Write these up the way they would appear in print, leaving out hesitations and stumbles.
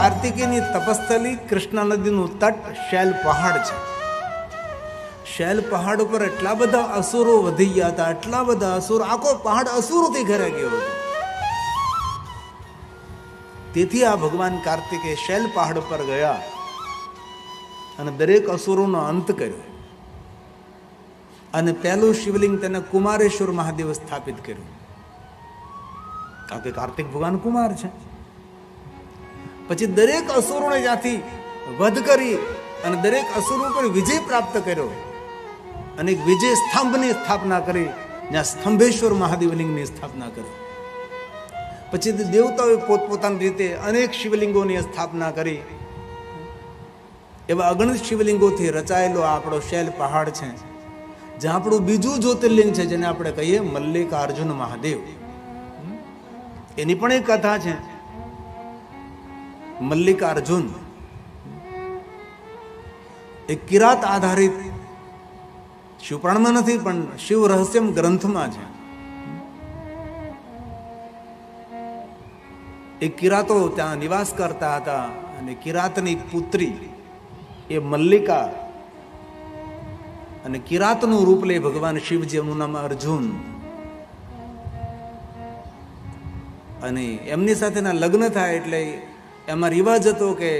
કાર્તિકેયની તપસ્થલી કૃષ્ણા નદીનું તટ શૈલ પહાડ છે. શૈલ પહાડ ઉપર એટલા બધા અસુરો વધી ગયા હતા, એટલા બધા અસુરો, આખો પહાડ અસુરોથી ઘેરાઈ ગયો હતો. તેથી આ ભગવાન કાર્તિકેય શૈલ પહાડ પર ગયા અને દરેક અસુરોનો અંત કર્યો. અને પહેલું શિવલિંગ તેને કુમારેશ્વર મહાદેવ સ્થાપિત કર્યું. કારણ કે કાર્તિક ભગવાન કુમાર છે. પછી દરેક અસુરોને ત્યાંથી વધ કરી અને દરેક અસુરો પર વિજય પ્રાપ્ત કર્યો અને એક વિજય સ્તંભની સ્થાપના કરી, જ્યાં સ્તંભેશ્વર મહાદેવલિંગની સ્થાપના કરી. પછી દેવતાઓએ પોતપોતાની રીતે અનેક શિવલિંગોની સ્થાપના કરી. એવા અગણિત શિવલિંગોથી રચાયેલો આપણો શૈલ પહાડ છે, જ્યાં આપણું બીજું જ્યોતિર્લિંગ છે, જેને આપણે કહીએ મલ્લિકાર્જુન મહાદેવ. એની પણ એક કથા છે. મલ્લિકાર્જુન એક કિરાત આધારિત, શિવપુરાણમાં નથી પણ શિવ રહસ્યમ ગ્રંથમાં છે. એ કિરાતો ત્યાં નિવાસ કરતા હતા અને કિરાતની પુત્રી એ મલ્લિકા અને કિરાતનું રૂપ લે ભગવાન શિવજી, એમનું નામ અર્જુન. અને એમની સાથેના લગ્ન થાય એટલે એમાં રિવાજ હતો કે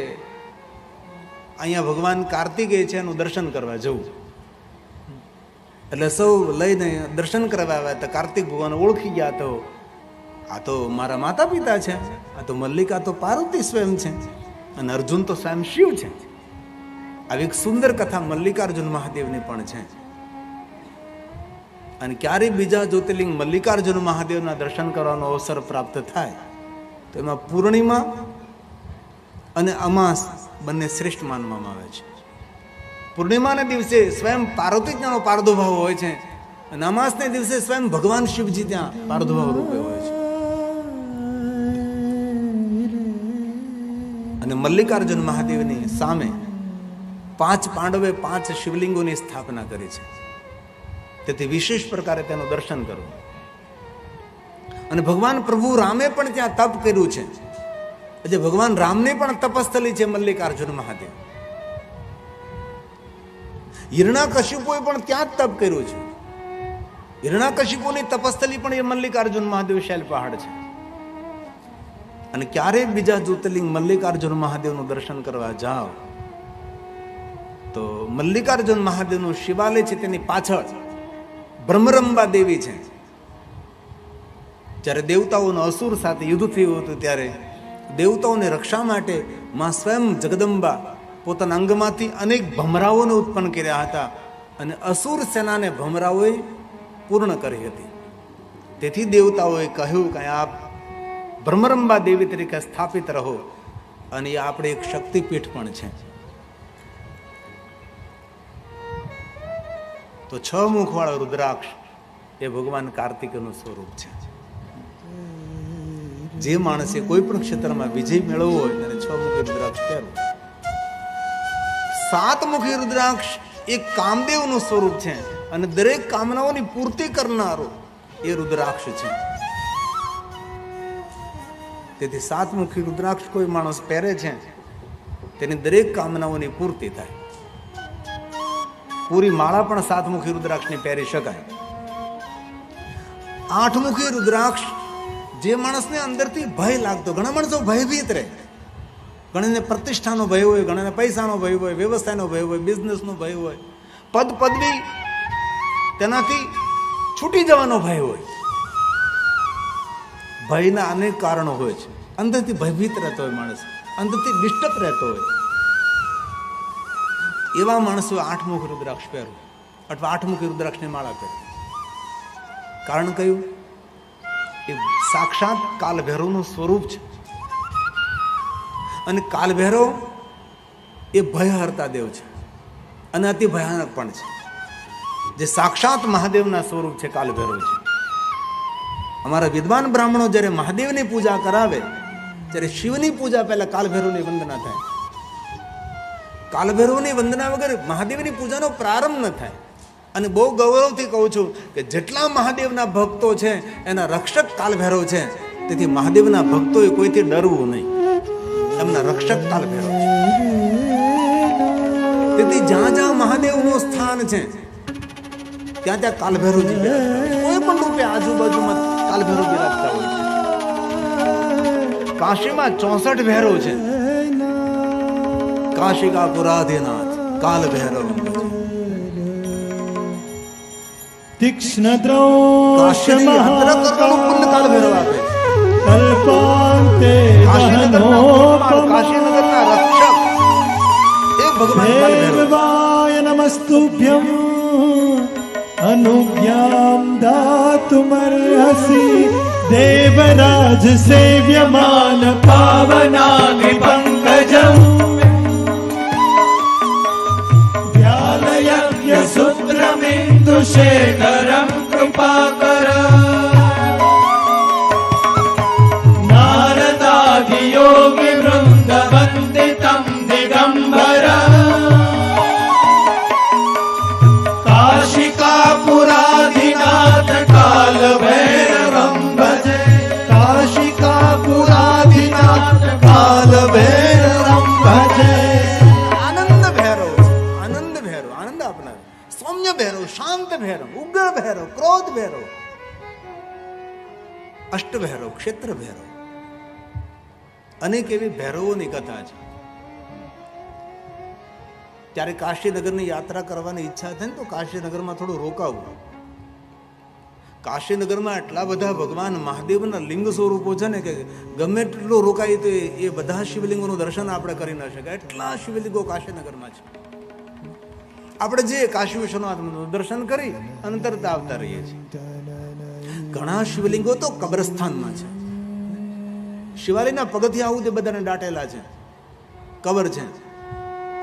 અહીંયા ભગવાન કાર્તિકેય છે એનું દર્શન કરવા જવું. એટલે સૌ લઈને દર્શન કરવા આવ્યા હતા. કાર્તિક ભગવાન ઓળખી ગયા. તો આ તો મારા માતા પિતા છે, આ તો મલ્લિકા તો પાર્વતી સ્વયં છે અને અર્જુન તો સ્વયં શિવ છે. આવી એક સુંદર કથા મલ્લિકાર્જુન મહાદેવની પણ છે. અને ક્યારે બીજા જ્યોતિર્લિંગ મલ્લિકાર્જુન મહાદેવના દર્શન કરવાનો અવસર પ્રાપ્ત થાય તો એમાં પૂર્ણિમા અને અમાસ બંને શ્રેષ્ઠ માનવામાં આવે છે. પૂર્ણિમાના દિવસે સ્વયં પાર્વતીનો પ્રાદુર્ભાવ હોય છે અને અમાસને દિવસે સ્વયં ભગવાન શિવજી ત્યાં પ્રાદુર્ભાવ રૂપે હોય છે. અને મલ્લિકાર્જુન મહાદેવની સામે 5 પાંડવે 5 શિવલિંગોની સ્થાપના કરી છે. તેથી વિશેષ પ્રકારે તેનું દર્શન કરવું. અને ભગવાન પ્રભુ રામે પણ ત્યાં તપ કર્યું છે. એટલે ભગવાન રામની પણ તપસ્થલી છે મલ્લિકાર્જુન મહાદેવ. હિરણ્યકશિપુએ પણ ત્યાં જ તપ કર્યું છે. હિરણ્યકશિપુની તપસ્થલી પણ એ મલ્લિકાર્જુન મહાદેવ શૈલ પહાડ છે. અને ક્યારેય બીજા જ્યોતિર્લિંગ મલ્લિકાર્જુન મહાદેવનું દર્શન કરવા જાઓ તો મલ્લિકાર્જુન મહાદેવનું શિવાલય છે, તેની પાછળ બ્રહ્મરંબા દેવી છે. જ્યારે દેવતાઓનો અસુર સાથે યુદ્ધ થયું હતું ત્યારે દેવતાઓની રક્ષા માટે માં સ્વયં જગદંબા પોતાના અંગમાંથી અનેક ભમરાઓને ઉત્પન્ન કર્યા હતા અને અસુર સેનાને ભમરાઓએ પૂર્ણ કરી હતી. તેથી દેવતાઓએ કહ્યું કે આપ બ્રહ્મરંબા દેવી તરીકે સ્થાપિત રહો. અને એ આપણે એક શક્તિપીઠ પણ છે. તો 6 મુખવાળો રુદ્રાક્ષ એ ભગવાન કાર્તિકનું સ્વરૂપ છે. જે માણસે કોઈ પણ ક્ષેત્રમાં વિજય મેળવવો હોય ત્યારે 6 મુખી રુદ્રાક્ષ પહેરવો. 7 મુખી રુદ્રાક્ષ એ કામદેવનું સ્વરૂપ છે અને દરેક કામનાઓની પૂર્તિ કરનારો એ રુદ્રાક્ષ છે. તેથી 7 મુખી રુદ્રાક્ષ કોઈ માણસ પહેરે છે તેની દરેક કામનાઓની પૂર્તિ થાય. પૂરી માળા પણ 7 મુખી રુદ્રાક્ષની પહેરી શકાય. 8 મુખી રુદ્રાક્ષ જે માણસને અંદરથી ભય લાગતો, ઘણા માણસો ભયભીત રહે. ઘણાને પ્રતિષ્ઠાનો ભય હોય, ઘણાને પૈસાનો ભય હોય, વ્યવસાયનો ભય હોય, બિઝનેસનો ભય હોય, પદ પદવી તેનાથી છૂટી જવાનો ભય હોય. ભયના અનેક કારણો હોય છે. અંદરથી ભયભીત રહેતો હોય માણસ, અંદરથી ડિસ્ટર્બ રહેતો હોય. એવા માણસો 8 મુખી રુદ્રાક્ષ પહેરવું અથવા 8 મુખી રુદ્રાક્ષની માળા પહેરવી. કારણ કયું? એ સાક્ષાત કાલભૈરવનું સ્વરૂપ છે. અને કાલભૈરવ એ ભયહર્તા દેવ છે અને અતિ ભયાનક પણ છે. જે સાક્ષાત મહાદેવના સ્વરૂપ છે કાલભૈરવ છે. અમારા વિદ્વાન બ્રાહ્મણો જ્યારે મહાદેવની પૂજા કરાવે ત્યારે શિવની પૂજા પહેલા કાલભૈરવની વંદના થાય. કાલભૈરવની વંદના વગર મહાદેવની પૂજાનો પ્રારંભ ન થાય. અને બહુ ગૌરવથી કહું છું કે જેટલા મહાદેવના ભક્તો છે એના રક્ષક કાલભૈરવ છે. તેથી મહાદેવના ભક્તોએ કોઈથી ડરવું નહીં. એમના રક્ષક કાલ ભૈરવ છે. તેથી જ્યાં જ્યાં મહાદેવનું સ્થાન છે ત્યાં ત્યાં કાલ ભૈરવજી બિરાજતા હોય છે. કોઈ પણ રૂપે આજુબાજુમાં કાલ ભૈરવ બિરાજતા હોય છે. કાશીમાં 64 ભૈરવ છે. કાશી કા પુરાધિનાથ કાલ ભૈરવ તીક્ષ્ણ દ્રોષ પુણ્ય કાલ ભૈરવ આપે. કલ્પાંતે કાશીનગરના રક્ષક એ ભગવાન કાલ ભૈરવ. દેવાય નમસ્તુભ્યં અનુજ્ઞામ દાતુમર્હસી દેવરાજ સેવ્યમાન પાવનાગ્નિ પંકજમ વ્યાલયજ્ઞ સુબ્રમેન્દુ શેખરમ કૃપાકર નારદાદિ યોગી વૃંદ વંદિતમ દિગંબર કાશિકાપુરાધિનાથ કાલ ભૈરવમ ભજે કાશિકાપુરાધિનાથ કાલ ભૈરવમ ભજે. આનંદ ભૈરવ છે. આનંદ ભૈરવ, આનંદ આપનાર. સૌમ્ય ભૈરવ, શાંત ભૈરવ, ઉગ્ર ભૈરવ, ક્રોધ ભૈરવ, અષ્ટ ભૈરવ, ક્ષેત્ર ભૈરવ. અનેક એવી ભૈરવોની કથા છે. ત્યારે કાશીનગરની યાત્રા કરવાની ઈચ્છા થઈ ને તો કાશીનગરમાં થોડું રોકાવું. કાશીનગરમાં એટલા બધા ભગવાન મહાદેવના લિંગ સ્વરૂપો છે ને કે ગમે એટલું રોકાય તો એ બધા શિવલિંગોનું દર્શન આપણે કરી ન શકાય. એટલા શિવલિંગો કાશીનગરમાં છે. આપણે જે કાશી વિશ્વનાથનું દર્શન કરી અને તરત આવતા રહીએ છીએ. ઘણા શિવલિંગો તો કબ્રસ્તાનમાં છે. શિવાલયના પગથિયા આવું તે બધાને દાટેલા છે, કબર છે.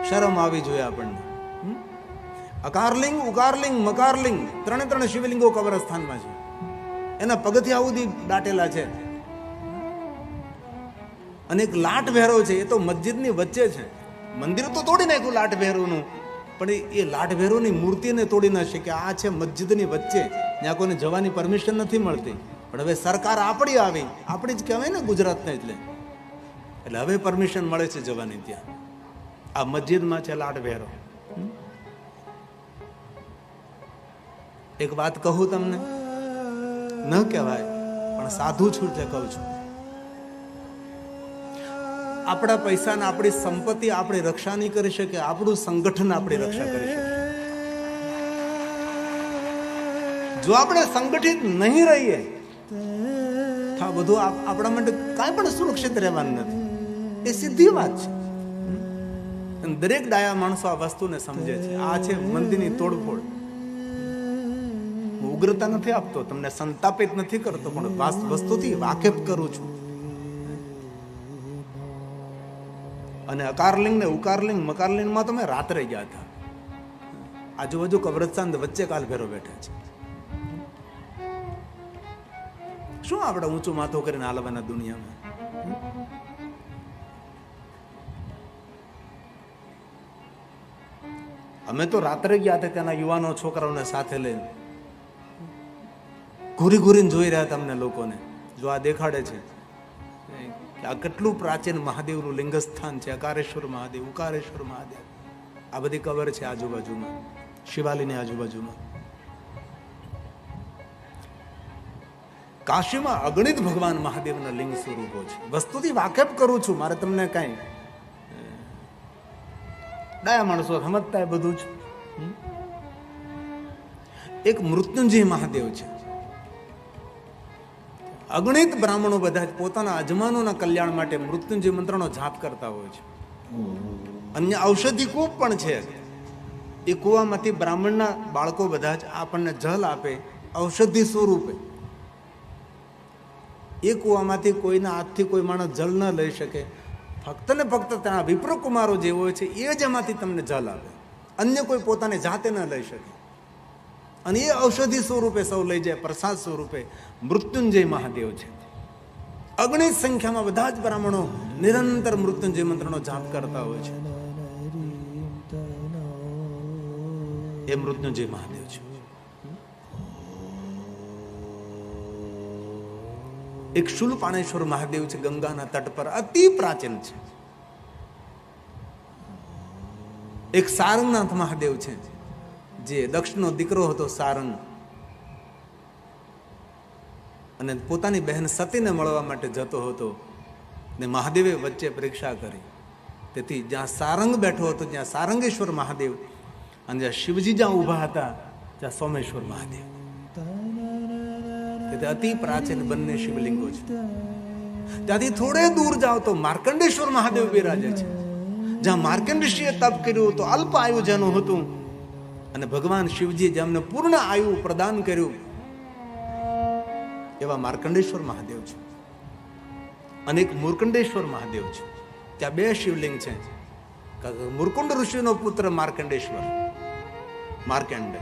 શરમ આવી જોઈએ આપણને. અકારલિંગ, ઉકારલિંગ, મકારલિંગ ત્રણે શિવલિંગો કબ્રસ્તાનમાં છે. એના પગથિયા સુધી દાટેલા છે. અને એક લાટ ભૈરવ છે, એ તો મસ્જિદની વચ્ચે છે. મંદિર તો તોડી નાખ્યું લાટ ભૈરવનું, પણ એ લાટ ભૈરવની મૂર્તિને તોડી ન શકે. આ છે મસ્જિદની વચ્ચે, ત્યાં કોઈને જવાની પરમિશન નથી મળતી. પણ હવે સરકાર આપણી આવી, આપણી જ કહેવાય ને ગુજરાતને, એટલે હવે પરમિશન મળે છે જવાની. ત્યાં આ મસ્જિદમાં છે લાટ ભૈરવ. એક વાત કહું તમને, ન કહેવાય પણ સાધુ છું એટલે કહું છું. આપણા પૈસાને, આપણી સંપત્તિ આપણી રક્ષા નહીં કરી શકે, આપણું સંગઠન આપણી રક્ષા કરી શકે. જો આપણે સંગઠિત નહીં રહીએ તો આ બધું આપણા માટે કાંઈ પણ સુરક્ષિત રહેવાનું નથી. એ સીધી વાત છે. દરેક ડાયા માણસો આ વસ્તુને સમજે છે. આ છે મંદિરની તોડફોડ. ઉગ્રતા નથી આપતો, તમને સંતાપિત નથી કરતો, પણ વસ્તુથી વાકેફ કરું છું. અને અકારલિંગ ને ઉકારલિંગ મકારલિંગમાં તમે રાત્રે ગયા હતા. આજુબાજુ કબ્રસ્તાન વચ્ચે કાલ ભૈરવ બેઠા છે. શું આપણે ઊંચું માથું કરીને હાલવાના દુનિયામાં? અમે તો રાત્રે ગયા હતા, ત્યાંના યુવાનો છોકરાઓને સાથે લઈને ઘૂરીને જોઈ રહ્યા હતા અમને લોકોને. જો આ દેખાડે છે કે આ કેટલું પ્રાચીન મહાદેવનું લિંગસ્થાન છે. અકારેશ્વર મહાદેવ, ઉકારેશ્વર મહાદેવ, આ બધી કબર છે આજુબાજુમાં, શિવાલયની આજુબાજુમાં. કાશીમાં અગણિત ભગવાન મહાદેવના લિંગ સ્વરૂપો છે. વસ્તુથી વાકેફ કરું છું, મારે તમને કઈ ડાયા માણસો સમજતા બધું જ. એક મૃત્યુંજય મહાદેવ છે. અગણિત બ્રાહ્મણો બધા પોતાના અજમાનોના કલ્યાણ માટે મૃત્યુંજય મંત્રનો જાપ કરતા હોય છે. અન્ય ઔષધિ કૂપ પણ છે. એ કૂવામાંથી બ્રાહ્મણના બાળકો બધા જ આપણને જલ આપે ઔષધિ સ્વરૂપે. એ કૂવામાંથી કોઈના હાથથી કોઈ માણસ જલ ન લઈ શકે. ફક્ત ને ફક્ત ત્યાં વિપ્ર કુમારો જે હોય છે એ જ એમાંથી તમને જલ આપે. અન્ય કોઈ પોતાને જાતે ન લઈ શકે. અને એ ઔષધિ સ્વરૂપે સૌ લઈ જાય, પ્રસાદ સ્વરૂપે મૃત્યુંજય મહાદેવ છે. અગણિત સંખ્યામાં બધા જ બ્રાહ્મણો નિરંતર મૃત્યુંજય મંત્રનો જાપ કરતા હોય છે. એ મૃત્યુંજય મહાદેવ છે. એક શૂલપાણેશ્વર મહાદેવ છે, ગંગાના તટ પર, અતિ પ્રાચીન છે. એક સારંગનાથ મહાદેવ છે, જે દક્ષનો દીકરો હતો સારંગ, અને પોતાની બહેન સતીને મળવા માટે જતો હતો ને મહાદેવે વચ્ચે પરીક્ષા કરી. તેથી જ્યાં સારંગ બેઠો હતો ત્યાં સારંગેશ્વર મહાદેવ, અને જ્યાં શિવજી જ્યાં ઊભા હતા ત્યાં સોમેશ્વર મહાદેવ. તેથી અતિ પ્રાચીન બંને શિવલિંગો છે. ત્યાંથી થોડે દૂર જાઓ તો માર્કંડેશ્વર મહાદેવ બિરાજે છે, જ્યાં માર્કંડેશ્વરીએ તપ કર્યું તો અલ્પ આયુ જેનું હતું, અને ભગવાન શિવજીએ જેમને પૂર્ણ આયુ પ્રદાન કર્યું એવા માર્કંડેશ્વર મહાદેવ છે. અને એક મૂર્કંડેશ્વર મહાદેવ છે. ત્યાં બે શિવલિંગ છે. મૂર્કુંડ ઋષિનો પુત્ર માર્કંડેશ્વર, માર્કંડ.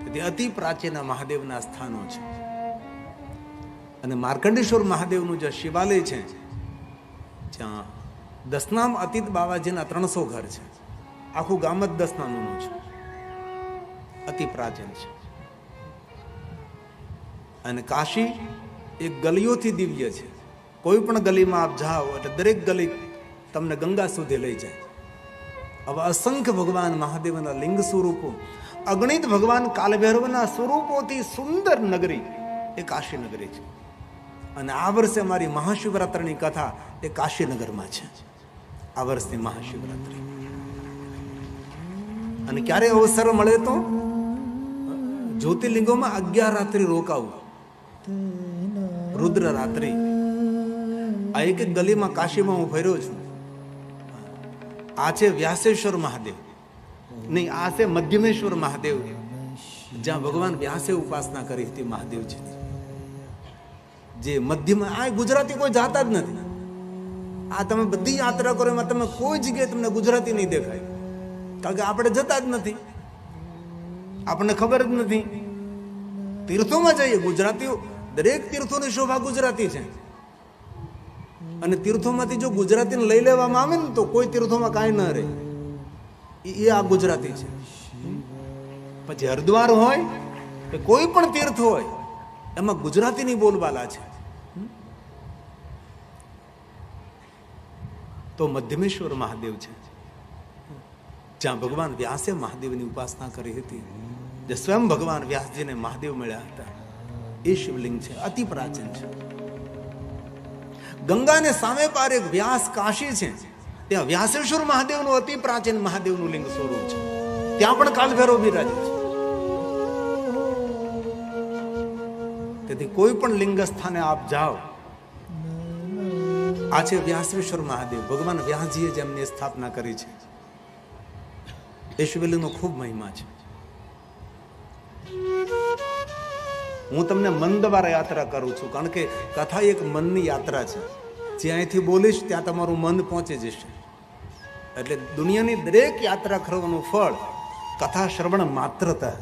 તેથી અતિ પ્રાચીન મહાદેવના સ્થાનો છે. અને માર્કંડેશ્વર મહાદેવનું જે શિવાલય છે, જ્યાં દસનામ અતીત બાવાજીના 300 ઘર છે. આખું ગામ જ દસનામનું છે. અતિ પ્રાચીન છે. અને કાશી એક ગલીઓથી દિવ્ય છે. કોઈ પણ ગલીમાં આપ જાઓ એટલે દરેક ગલી તમને ગંગા સુધી લઈ જાય. હવે અસંખ્ય ભગવાન મહાદેવના લિંગ સ્વરૂપો, અગણિત ભગવાન કાલભૈરવના સ્વરૂપોથી સુંદર નગરી એ કાશી નગરી છે. અને આ વર્ષે અમારી મહાશિવરાત્રિની કથા એ કાશીનગરમાં છે. આ વર્ષની મહાશિવરાત્રિ. અને ક્યારે અવસર મળે તો જ્યોતિર્લિંગોમાં 11 રાત્રિ રોકાવું. રુદ્ર રાત્રિ. આ એક ગલીમાં કાશીમાં હું ફર્યો છું. આ છે વ્યાસેશ્વર મહાદેવ, નહીં, આ છે મધ્યમેશ્વર મહાદેવ, જ્યાં ભગવાન વ્યાસે ઉપાસના કરી હતી મહાદેવજીની. જે મધ્યમાં, આ ગુજરાતી કોઈ જાતા જ નથી. આ તમે બધી યાત્રા કરો એમાં તમે કોઈ જગ્યાએ તમને ગુજરાતી નહીં દેખાય, કારણ કે આપણે જતા જ નથી, આપણને ખબર જ નથી. તીર્થોમાં જઈએ ગુજરાતીઓ, દરેક તીર્થોની શોભા ગુજરાતી છે. અને તીર્થોમાંથી જો ગુજરાતીને લઈ લેવામાં આવે ને તો કોઈ તીર્થોમાં કાંઈ ન રહે. એ આ ગુજરાતી છે. પછી હરિદ્વાર હોય કે કોઈ પણ તીર્થ હોય એમાં ગુજરાતીની બોલબાલા છે. તો મધ્યમેશ્વર મહાદેવ છે, જ્યાં ભગવાન વ્યાસે મહાદેવની ઉપાસના કરી હતી, જે સ્વયં ભગવાન વ્યાસજીને મહાદેવ મળ્યા હતા. એ શિવલિંગ છે, અતિ પ્રાચીન છે. ગંગાને સામે પાર એક વ્યાસ કાશી છે, ત્યાં વ્યાસેશ્વર મહાદેવનું અતિ પ્રાચીન મહાદેવનું લિંગ સ્વરૂપ છે. ત્યાં પણ કાલભૈરવ બિરાજે છે. તેથી કોઈ પણ લિંગ સ્થાને આપ જાઓ, આ છે વ્યાસેશ્વર મહાદેવ. ભગવાન વ્યાસજીએ જેમની સ્થાપના કરી છે. એ શિવલિંગનો ખૂબ મહિમા છે. હું તમને મન દ્વારા યાત્રા કરું છું, કારણ કે કથા એક મનની યાત્રા છે. જે અહીંથી બોલીશ ત્યાં તમારું મન પહોંચી જશે. એટલે દુનિયાની દરેક યાત્રા કરવાનું ફળ કથા શ્રવણ માત્રતા.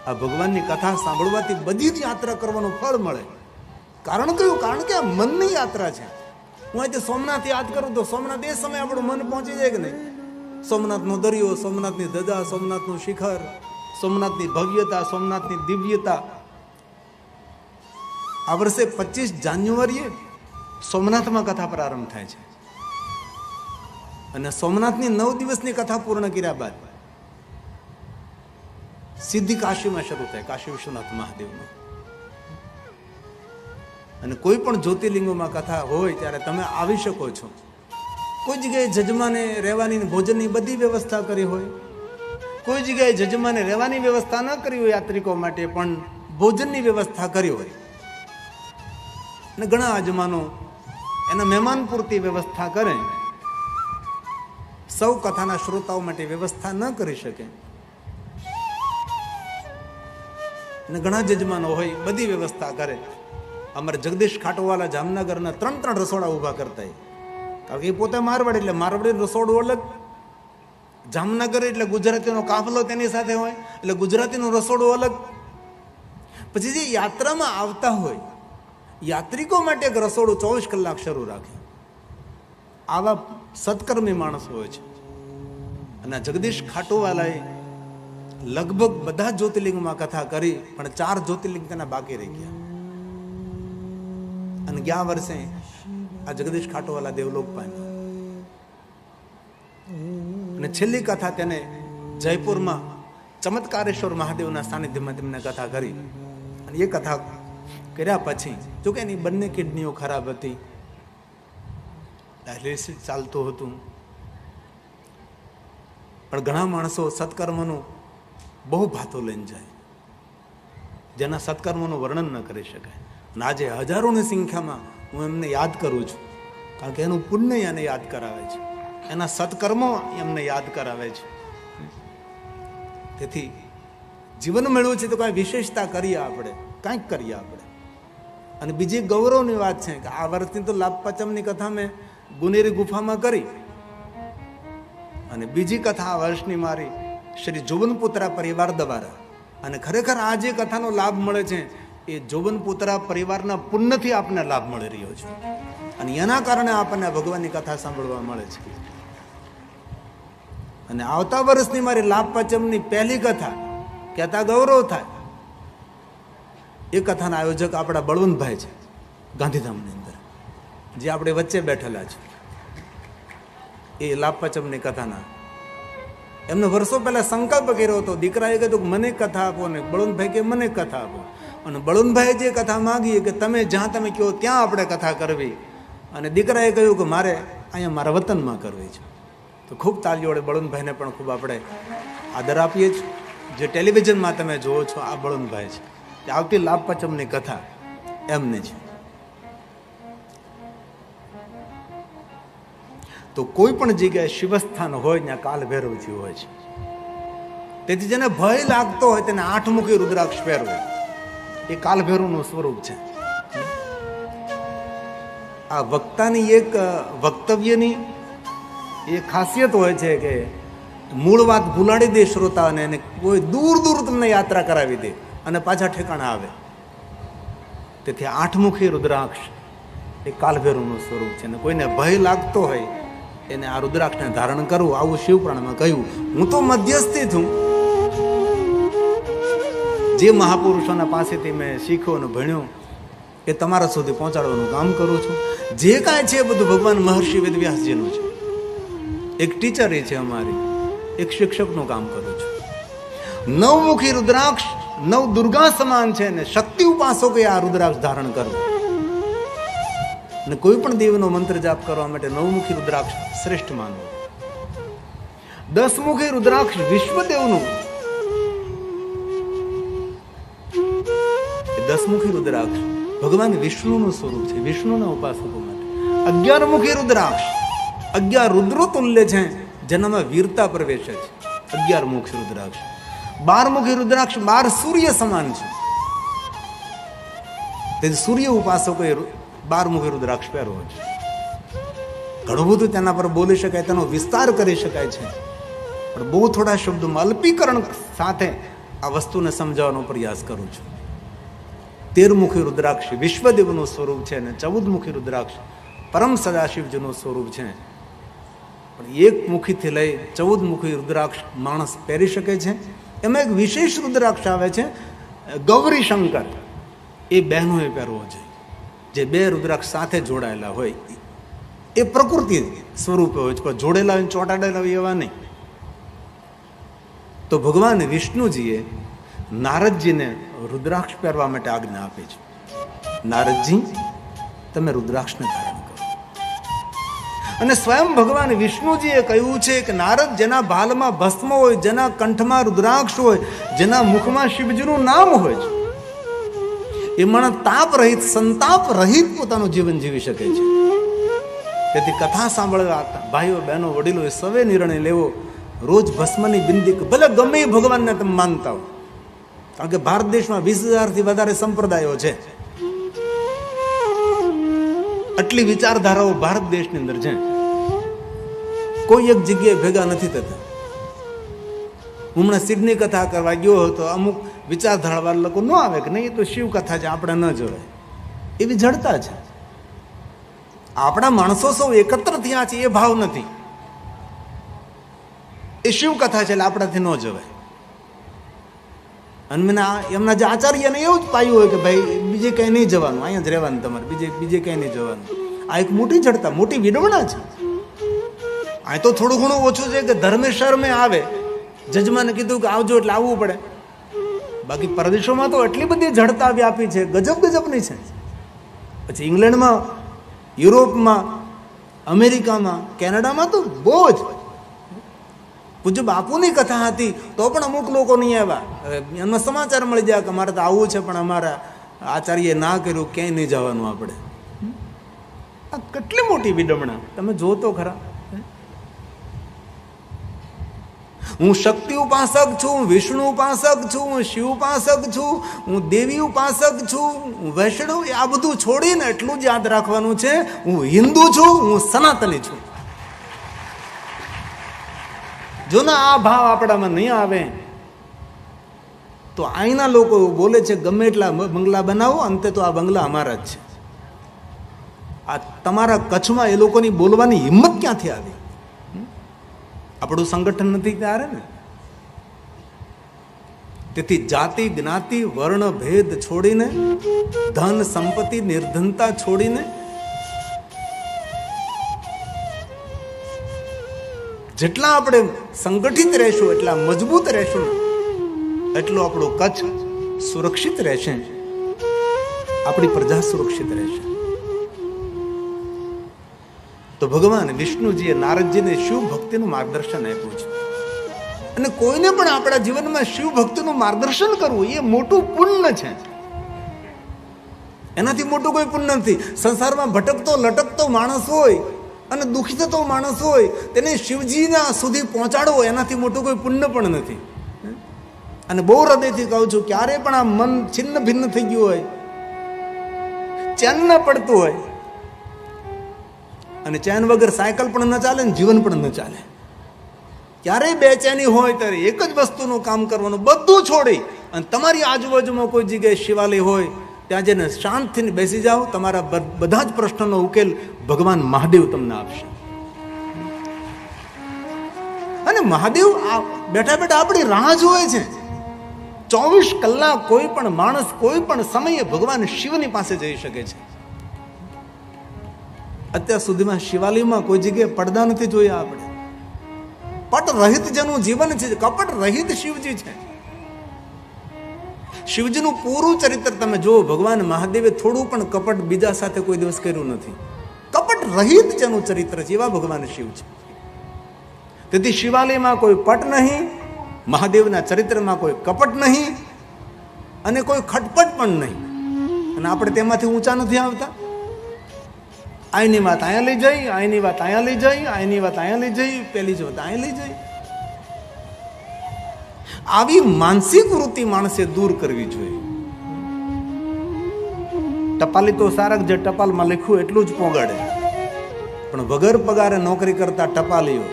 આ ભગવાનની કથા સાંભળવાથી બધી જ યાત્રા કરવાનું ફળ મળે. કારણ કયું? કારણ કે આ મનની યાત્રા છે. હું અહીંથી સોમનાથ યાદ કરું તો સોમનાથ એ સમયે આપણું મન પહોંચી જાય કે નહીં? સોમનાથનો દરિયો, સોમનાથની ધજા, સોમનાથનું શિખર, સોમનાથની ભવ્યતા, સોમનાથની દિવ્યતા. આ વર્ષે 25 જાન્યુઆરીએ સોમનાથમાં કથા પ્રારંભ થાય છે. અને સોમનાથની 9 દિવસની કથા પૂર્ણ કર્યા બાદ સીધી કાશીમાં શરૂ થાય, કાશી વિશ્વનાથ મહાદેવમાં. અને કોઈ પણ જ્યોતિર્લિંગોમાં કથા હોય ત્યારે તમે આવી શકો છો. કોઈ જગ્યાએ જજમાને રહેવાની ભોજનની બધી વ્યવસ્થા કરી હોય, કોઈ જગ્યાએ જજમાને રહેવાની વ્યવસ્થા ન કરી હોય યાત્રિકો માટે, પણ ભોજનની વ્યવસ્થા કરી હોય. અને ઘણા યજમાનો એના મહેમાન પૂરતી વ્યવસ્થા કરે. સૌ કથાના શ્રોતાઓ માટે વ્યવસ્થા ન કરી શકે. અને ઘણા જજમાનો હોય બધી વ્યવસ્થા કરે. અમારે જગદીશ ખાટોવાલા જામનગરના 3 રસોડા ઊભા કરતા. કારણ કે એ પોતે મારવાડી, એટલે મારવાડી રસોડું અલગ, જામનગર એટલે ગુજરાતીનો કાફલો તેની સાથે હોય, એટલે ગુજરાતીનું રસોડું અલગ. પછી જે યાત્રામાં આવતા હોય યાત્રિકો માટે એક રસોડું 24 કલાક શરૂ રાખે. આવા સત્કર્મી માણસો હોય છે. અને જગદીશ ખાટોવાલાએ લગભગ બધા જ્યોતિર્લિંગમાં કથા કરી, પણ 4 જ્યોતિર્લિંગ તેના બાકી રહી ગયા. અને ગયા વર્ષે આ જગદીશ ખાટોવાલા દેવલોક પામ્યા. અને છેલ્લી કથા તેને જયપુરમાં ચમત્કારેશ્વર મહાદેવના સાનિધ્યમાં તેમને કથા કરી. અને એ કથા કર્યા પછી જોકે એની બંને કિડનીઓ ખરાબ હતી, ડાયાલિસિસ ચાલતું હતું, પણ ઘણા માણસો સત્કર્મનું બહુ ભાતો લઈને જાય, જેના સત્કર્મોનું વર્ણન ન કરી શકાય. અને આજે હજારોની સંખ્યામાં હું એમને યાદ કરું છું, કારણ કે એનું પુણ્ય એને યાદ કરાવે છે, એના સત્કર્મો એમને યાદ કરાવે છે. તેથી જીવન મેળવું છે તો કાંઈ વિશેષતા કરીએ આપણે, કાંઈક કરીએ આપણે. અને બીજી ગૌરવની વાત છે કે આ વર્ષની તો લાભ પચમની કથા મેં ગુનેરી ગુફામાં કરી, અને બીજી કથા આ વર્ષની મારી શ્રી જોબનપુત્રા પરિવાર દ્વારા. અને ખરેખર આ જે કથાનો લાભ મળે છે એ જોબનપુત્રા પરિવારના પુણ્યથી આપણને લાભ મળી રહ્યો છે, અને એના કારણે આપણને ભગવાનની કથા સાંભળવા મળે છે. અને આવતા વર્ષની મારી લાભ પચમની પહેલી કથા કહેતા ગૌરવ થાય. એ કથાના આયોજક આપણા બળવંતભાઈ છે ગાંધીધામની અંદર, જે આપણે વચ્ચે બેઠેલા છે. એ લાભ પચમની કથાના એમને વર્ષો પહેલા સંકલ્પ કર્યો હતો. દીકરાએ કીધું મને કથા આપો, ને બળવંતભાઈ કે મને કથા આપો. અને બળવંતભાઈએ જે કથા માંગી કે તમે જ્યાં તમે કહો ત્યાં આપણે કથા કરવી, અને દીકરાએ કહ્યું કે મારે અહીંયા મારા વતનમાં કરવી છે. તો ખૂબ તાલીઓ વડે બળવંતભાઈને પણ ખૂબ આપણે આદર આપીએ છીએ. જે ટેલિવિઝનમાં તમે જુઓ છો આ બળવંતભાઈ છે, તે આવતી લાભ પચમની કથા એમને છે. તો કોઈ પણ જગ્યાએ શિવસ્થાન હોય ત્યાં કાલ ભૈરવજી હોય છે. તેથી જેને ભય લાગતો હોય તેને 8 મુખી રુદ્રાક્ષ પહેરવો, એ કાલ ભૈરવનું સ્વરૂપ છે. આ વક્તાની એક વક્તવ્યની એ ખાસિયત હોય છે કે મૂળ વાત ભૂલાડી દે શ્રોતાને, અને કોઈ દૂર દૂર તમને યાત્રા કરાવી દે અને પાછા ઠેકાણા આવે. તેથી 8 મુખી રુદ્રાક્ષ એ કાલભૈરવનું સ્વરૂપ છે. અને કોઈને ભય લાગતો હોય એને આ રુદ્રાક્ષને ધારણ કરવું, આવું શિવપુરાણમાં કહ્યું. હું તો મધ્યસ્થી છું, જે મહાપુરુષોના પાસેથી મેં શીખ્યો અને ભણ્યો એ તમારા સુધી પહોંચાડવાનું કામ કરું છું. જે કાંઈ છે એ બધું ભગવાન મહર્ષિ વેદવ્યાસજીનું છે. એક ટીચર એ છે અમારી, એક શિક્ષકનું કામ કરું છું. 9 મુખી રુદ્રાક્ષ 9 દુર્ગા સમાન છે, ને શક્તિ ઉપાસકોએ આ રુદ્રાક્ષ ધારણ કરવું. અને કોઈ પણ દેવનો મંત્ર જાપ કરવા માટે 9 મુખી રુદ્રાક્ષ શ્રેષ્ઠ માનવો. 10 મુખી રુદ્રાક્ષ વિશ્વદેવનું, 10 મુખી રુદ્રાક્ષ ભગવાન વિષ્ણુનું સ્વરૂપ છે, વિષ્ણુના ઉપાસકો માટે. 11 મુખી રુદ્રાક્ષ 11 રુદ્રો તુલ્ય છે, જેનામાં વીરતા પ્રવેશે છે. 11 મુખી રુદ્રાક્ષ. 12 મુખી રુદ્રાક્ષ 12 સૂર્ય સમાન છે. તેથી સૂર્ય ઉપાસકોએ 12 મુખી રુદ્રાક્ષ પહેરવો છે. ઘણું બધું તેના પર બોલી શકાય, તેનો વિસ્તાર કરી શકાય છે, પણ બહુ થોડા શબ્દોમાં અલ્પીકરણ સાથે આ વસ્તુને સમજાવવાનો પ્રયાસ કરું છું. 13 મુખી રુદ્રાક્ષ વિશ્વદેવનું સ્વરૂપ છે, અને 14 મુખી રુદ્રાક્ષ પરમ સદાશિવજીનું સ્વરૂપ છે. પણ 1 મુખીથી લઈ 14 મુખી રુદ્રાક્ષ માણસ પહેરી શકે છે. એમાં એક વિશેષ રુદ્રાક્ષ આવે છે ગૌરી શંકર, એ બહેનોએ પહેરવો છે. જે 2 રુદ્રાક્ષ સાથે જોડાયેલા હોય એ પ્રકૃતિ સ્વરૂપે હોય છે, જોડેલા હોય ચોંટાડેલા હોય એવા નહીં. તો ભગવાન વિષ્ણુજીએ નારદજીને રુદ્રાક્ષ પહેરવા માટે આજ્ઞા આપી છે. નારદજી, તમે રુદ્રાક્ષને ધારણ કરો. અને સ્વયં ભગવાન વિષ્ણુજીએ કહ્યું છે કે નારદ, જેના ભાલમાં ભસ્મ હોય, જેના કંઠમાં રુદ્રાક્ષ હોય, જેના મુખમાં શિવજીનું નામ હોય છે, એ માણસ તાપ રહિત, સંતાપ રહિત પોતાનું જીવન જીવી શકે છે. તેથી કથા સાંભળવા ભાઈઓ બહેનો વડીલો એ સવે નિર્ણય લેવો, રોજ ભસ્મની બિંદી, ભલે ગમે એ ભગવાનને તમે માનતા હો, કારણ કે ભારત દેશમાં 20,000થી વધારે સંપ્રદાયો છે. આટલી વિચારધારાઓ ભારત દેશની અંદર છે. કોઈ એક જગ્યાએ ભેગા નથી થતા. હું હમણાં સિડની કથા કરવા ગયો હતો, અમુક વિચારધારાવાળા લોકો ન આવે કે નહીં, એ તો શિવ કથા છે, આપણે ન જોવાય, એવી જડતા છે. આપણા માણસો સૌ એકત્ર થયા છે એ ભાવ નથી. એ શિવ કથા છે એટલે આપણાથી ન જવાય. અને મને એમના જે આચાર્યને એવું જ પાયું હોય કે ભાઈ બીજે કંઈ નહીં જવાનું, અહીંયા જ રહેવાનું તમારે, બીજે કંઈ નહીં જવાનું. આ એક મોટી જડતા, મોટી વિડવણા છે. આ તો થોડું ઘણું ઓછું છે કે ધર્મે શર્મે આવે, જજમાને કીધું કે આવજો એટલે આવવું પડે. બાકી પરદેશોમાં તો એટલી બધી જડતા વ્યાપી છે, ગજબની છે. પછી ઇંગ્લેન્ડમાં, યુરોપમાં, અમેરિકામાં, કેનેડામાં તો બહુ જ. પૂજ્ય બાપુની કથા હતી તો પણ અમુક લોકો નહીં આવ્યા. એમાં સમાચાર મળી જાય કે અમારે તો આવવું છે પણ અમારા આચાર્યએ ના કર્યું, ક્યાંય નહીં જવાનું આપણે. આ કેટલી મોટી વિડંબણા, તમે જો તો ખરા. હું શક્તિ ઉપાસક છું, હું વિષ્ણુ ઉપાસક છું, હું શિવ ઉપાસક છું, હું દેવી ઉપાસક છું, હું વૈષ્ણવ. આ બધું છોડીને એટલું જ યાદ રાખવાનું છે, હું હિન્દુ છું, હું સનાતની છું. જો ના આ ભાવ આપણામાં નહીં આવે તો અહીંના લોકો બોલે છે ગમે એટલા બંગલા બનાવો, અંતે તો આ બંગલા અમારા જ છે. આ તમારા કચ્છમાં એ લોકોની બોલવાની હિંમત ક્યાંથી આવી? આપણું સંગઠન નથી ત્યારે ને. તેથી જાતિ, જ્ઞાતિ, વર્ણ ભેદ છોડીને, ધન સંપત્તિ, નિર્ધનતા છોડીને જેટલા આપણે સંગઠિત રહેશું, એટલા મજબૂત રહેશું, એટલું આપણું કચ્છ સુરક્ષિત રહેશે, આપણી પ્રજા સુરક્ષિત રહેશે. તો ભગવાન વિષ્ણુજીએ નારદજીને શિવ ભક્તિનું માર્ગદર્શન આપ્યું છે. અને કોઈને પણ આપણા જીવનમાં શિવ ભક્તિનું માર્ગદર્શન કરવું એ મોટું પુણ્ય છે. એનાથી મોટું કોઈ પુણ્ય નથી. સંસારમાં ભટકતો લટકતો માણસ હોય અને દુઃખી થતો માણસ હોય, તેને શિવજીના સુધી પહોંચાડવો એનાથી મોટું કોઈ પુણ્ય પણ નથી. અને બહુ હૃદયથી કહું છું, ક્યારે પણ આ મન છિન્ન ભિન્ન થઈ ગયું હોય, ચેન ન પડતું હોય, અને ચેન વગર સાયકલ પણ ન ચાલે ને જીવન પણ ન ચાલે. ક્યારેય બેચેની હોય ત્યારે એક જ વસ્તુનું કામ કરવાનું, બધું છોડી અને તમારી આજુબાજુમાં કોઈ જગ્યાએ શિવાલય હોય ત્યાં જઈને શાંતિથી બેસી જાઓ. તમારા બધા જ પ્રશ્નોનો ઉકેલ ભગવાન મહાદેવ તમને આપશે. અને મહાદેવ બેઠા બેઠા આપણી રાહ જોવે છે. 24 કલાક કોઈ પણ માણસ કોઈ પણ સમયે ભગવાન શિવની પાસે જઈ શકે છે. અત્યાર સુધીમાં શિવાલયમાં કોઈ જગ્યાએ પડદા નથી જોયા આપણે. પટ રહિત જેનું જીવન છે, કપટ રહિત શિવજી છે. શિવજીનું પૂરું ચરિત્ર તમે જુઓ, ભગવાન મહાદેવે થોડું પણ કપટ બીજા સાથે કોઈ દિવસ કર્યું નથી. કપટ રહિત જેનું ચરિત્ર છે એવા ભગવાન શિવ છે. તેથી શિવાલયમાં કોઈ પટ નહીં, મહાદેવના ચરિત્રમાં કોઈ કપટ નહીં, અને કોઈ ખટપટ પણ નહીં. અને આપણે તેમાંથી ઊંચા નથી આવતા. આઈની વાત અહીંયા લઈ જઈ, આઈની વાત અહીંયા લઈ જઈ, આઈની વાત અહીંયા લઈ જઈ, પેલી જ વાત અહીંયા લઈ જઈ. આવી માનસિક વૃત્તિ માણસે દૂર કરવી જોઈએ. ટપાલી તો સારક જે ટપાલમાં લખ્યું એટલું જ પોગાડે, પણ વગર પગારે નોકરી કરતા ટપાલીઓ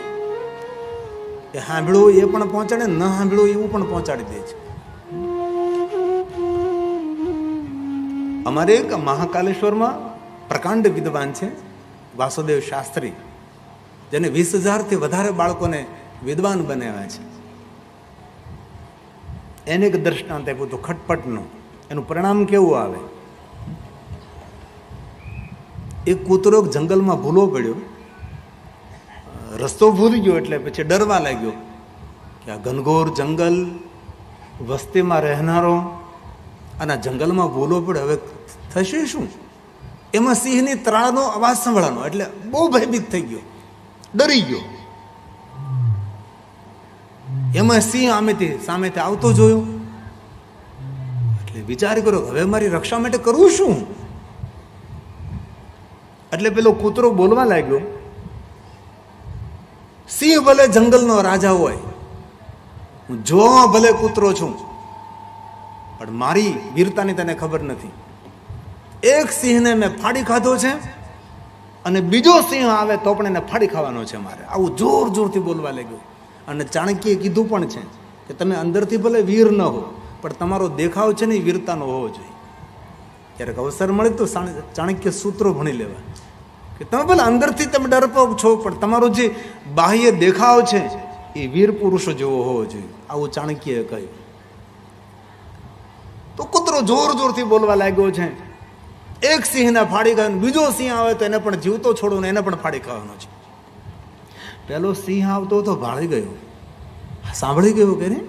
એ સાંભળ્યું એ પણ પહોંચાડે, ન સાંભળ્યું એવું પણ પહોંચાડી દે છે. અમારે એક મહાકાલેશ્વરમાં પ્રકાંડ વિદ્વાન છે વાસુદેવ શાસ્ત્રી, જેને 20,000 થી વધારે બાળકોને વિદ્વાન બનાવ્યા છે. એને એક દ્રષ્ટાંત આપ્યું હતું ખટપટનું. એનું પરિણામ કેવું આવે? એક કૂતરો જંગલમાં ભૂલો પડ્યો, રસ્તો ભૂલી ગયો, એટલે પછી ડરવા લાગ્યો કે આ ઘનઘોર જંગલ, વસ્તીમાં રહેનારો, અને જંગલમાં ભૂલો પડ્યો, હવે થશે શું? એમાં સિંહની ત્રાળનો અવાજ સંભળાનો, એટલે બહુ ભયભીત થઈ ગયો, ડરી ગયો. એમાં સિંહ સામેથી આવતો જોયો, એટલે વિચાર કર્યો હવે મારી રક્ષા માટે કરવું શું? એટલે પેલો કૂતરો બોલવા લાગ્યો, સિંહ ભલે જંગલનો રાજા હોય, હું જોવા ભલે કૂતરો છું, પણ મારી વીરતાની તને ખબર નથી. એક સિંહને મેં ફાડી ખાધો છે, અને બીજો સિંહ આવે તો પણ એને ફાડી ખાવાનો છે મારે. આવું જોર જોરથી બોલવા લાગ્યો. અને ચાણક્યએ કીધું પણ છે કે તમે અંદરથી ભલે વીર ન હો, પણ તમારો દેખાવ છે ને એ વીરતાનો હોવો જોઈએ. ક્યારેક અવસર મળે તો ચાણક્ય સૂત્રો ભણી લેવા કે તમે ભલે અંદરથી તમે ડરપોક છો, પણ તમારો જે બાહ્ય દેખાવ છે એ વીર પુરુષો જેવો હોવો જોઈએ. આવું ચાણક્યએ કહ્યું. તો કૂતરો જોર જોરથી બોલવા લાગ્યો છે. એક સિંહને ફાડી ખાવાનું, બીજો સિંહ આવે તો એને પણ જીવતો છોડવું ને એને પણ ફાડી ખાવાનો છે. પેલો સિંહ આવતો તો ભાળી ગયો, સાંભળી ગયો કે ને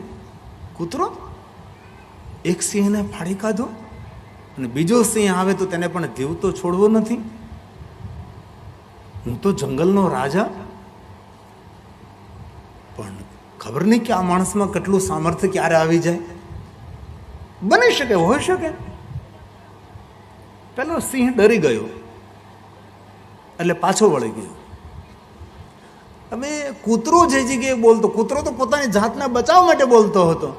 કૂતરો એક સિંહને ફાડી કાઢો અને બીજો સિંહ આવે તો તેને પણ જીવ તો છોડવો નથી. હું તો જંગલનો રાજા. પણ ખબર નહીં કે આ માણસમાં કેટલું સામર્થ્ય ક્યારે આવી જાય. બની શકે, હોઈ શકે. પેલો સિંહ ડરી ગયો એટલે પાછો વળી ગયો. હવે કૂતરો જે જગ્યાએ બોલતો, કૂતરો તો પોતાની જાતના બચાવ માટે બોલતો હતો,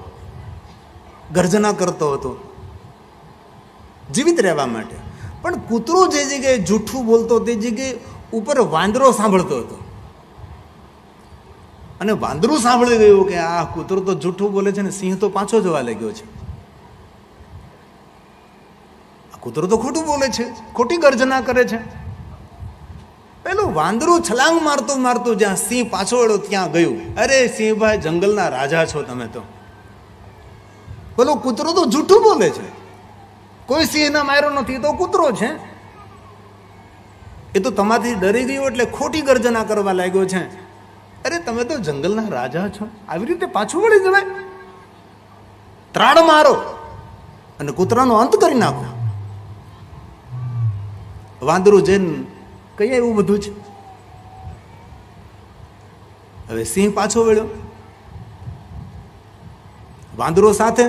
ગર્જના કરતો હતો જીવિત રહેવા માટે. પણ કૂતરો જે જગ્યાએ જૂઠું બોલતો તે જગ્યાએ ઉપર વાંદરો સાંભળતો હતો અને વાંદરું સાંભળી ગયું કે આ કૂતરો તો જૂઠું બોલે છે ને સિંહ તો પાછો જવા લાગ્યો છે. આ કૂતરો તો ખોટું બોલે છે, ખોટી ગર્જના કરે છે. પેલું વાંદરું છલાંગ મારતું મારતું જ્યાં સિંહ પાછો વળ્યો ત્યાં ગયું. અરે સિંહભાઈ, જંગલના રાજા છો તમે તો. પેલો કૂતરો તો જૂઠું બોલે છે, કોઈ સિંહને માર્યો નથી, તો કૂતરો છે. એ તો તમારાથી ડરી ગયો એટલે ખોટી ગર્જના કરવા લાગ્યો છે. અરે તમે તો જંગલના રાજા છો, આવી રીતે પાછું વળી જવાય? ત્રાડ મારો અને કૂતરાનો અંત કરી નાખો. વાંદરું જઈને કઈ એવું બધું છે. હવે સિંહ પાછો વળ્યો વાંદરો સાથે.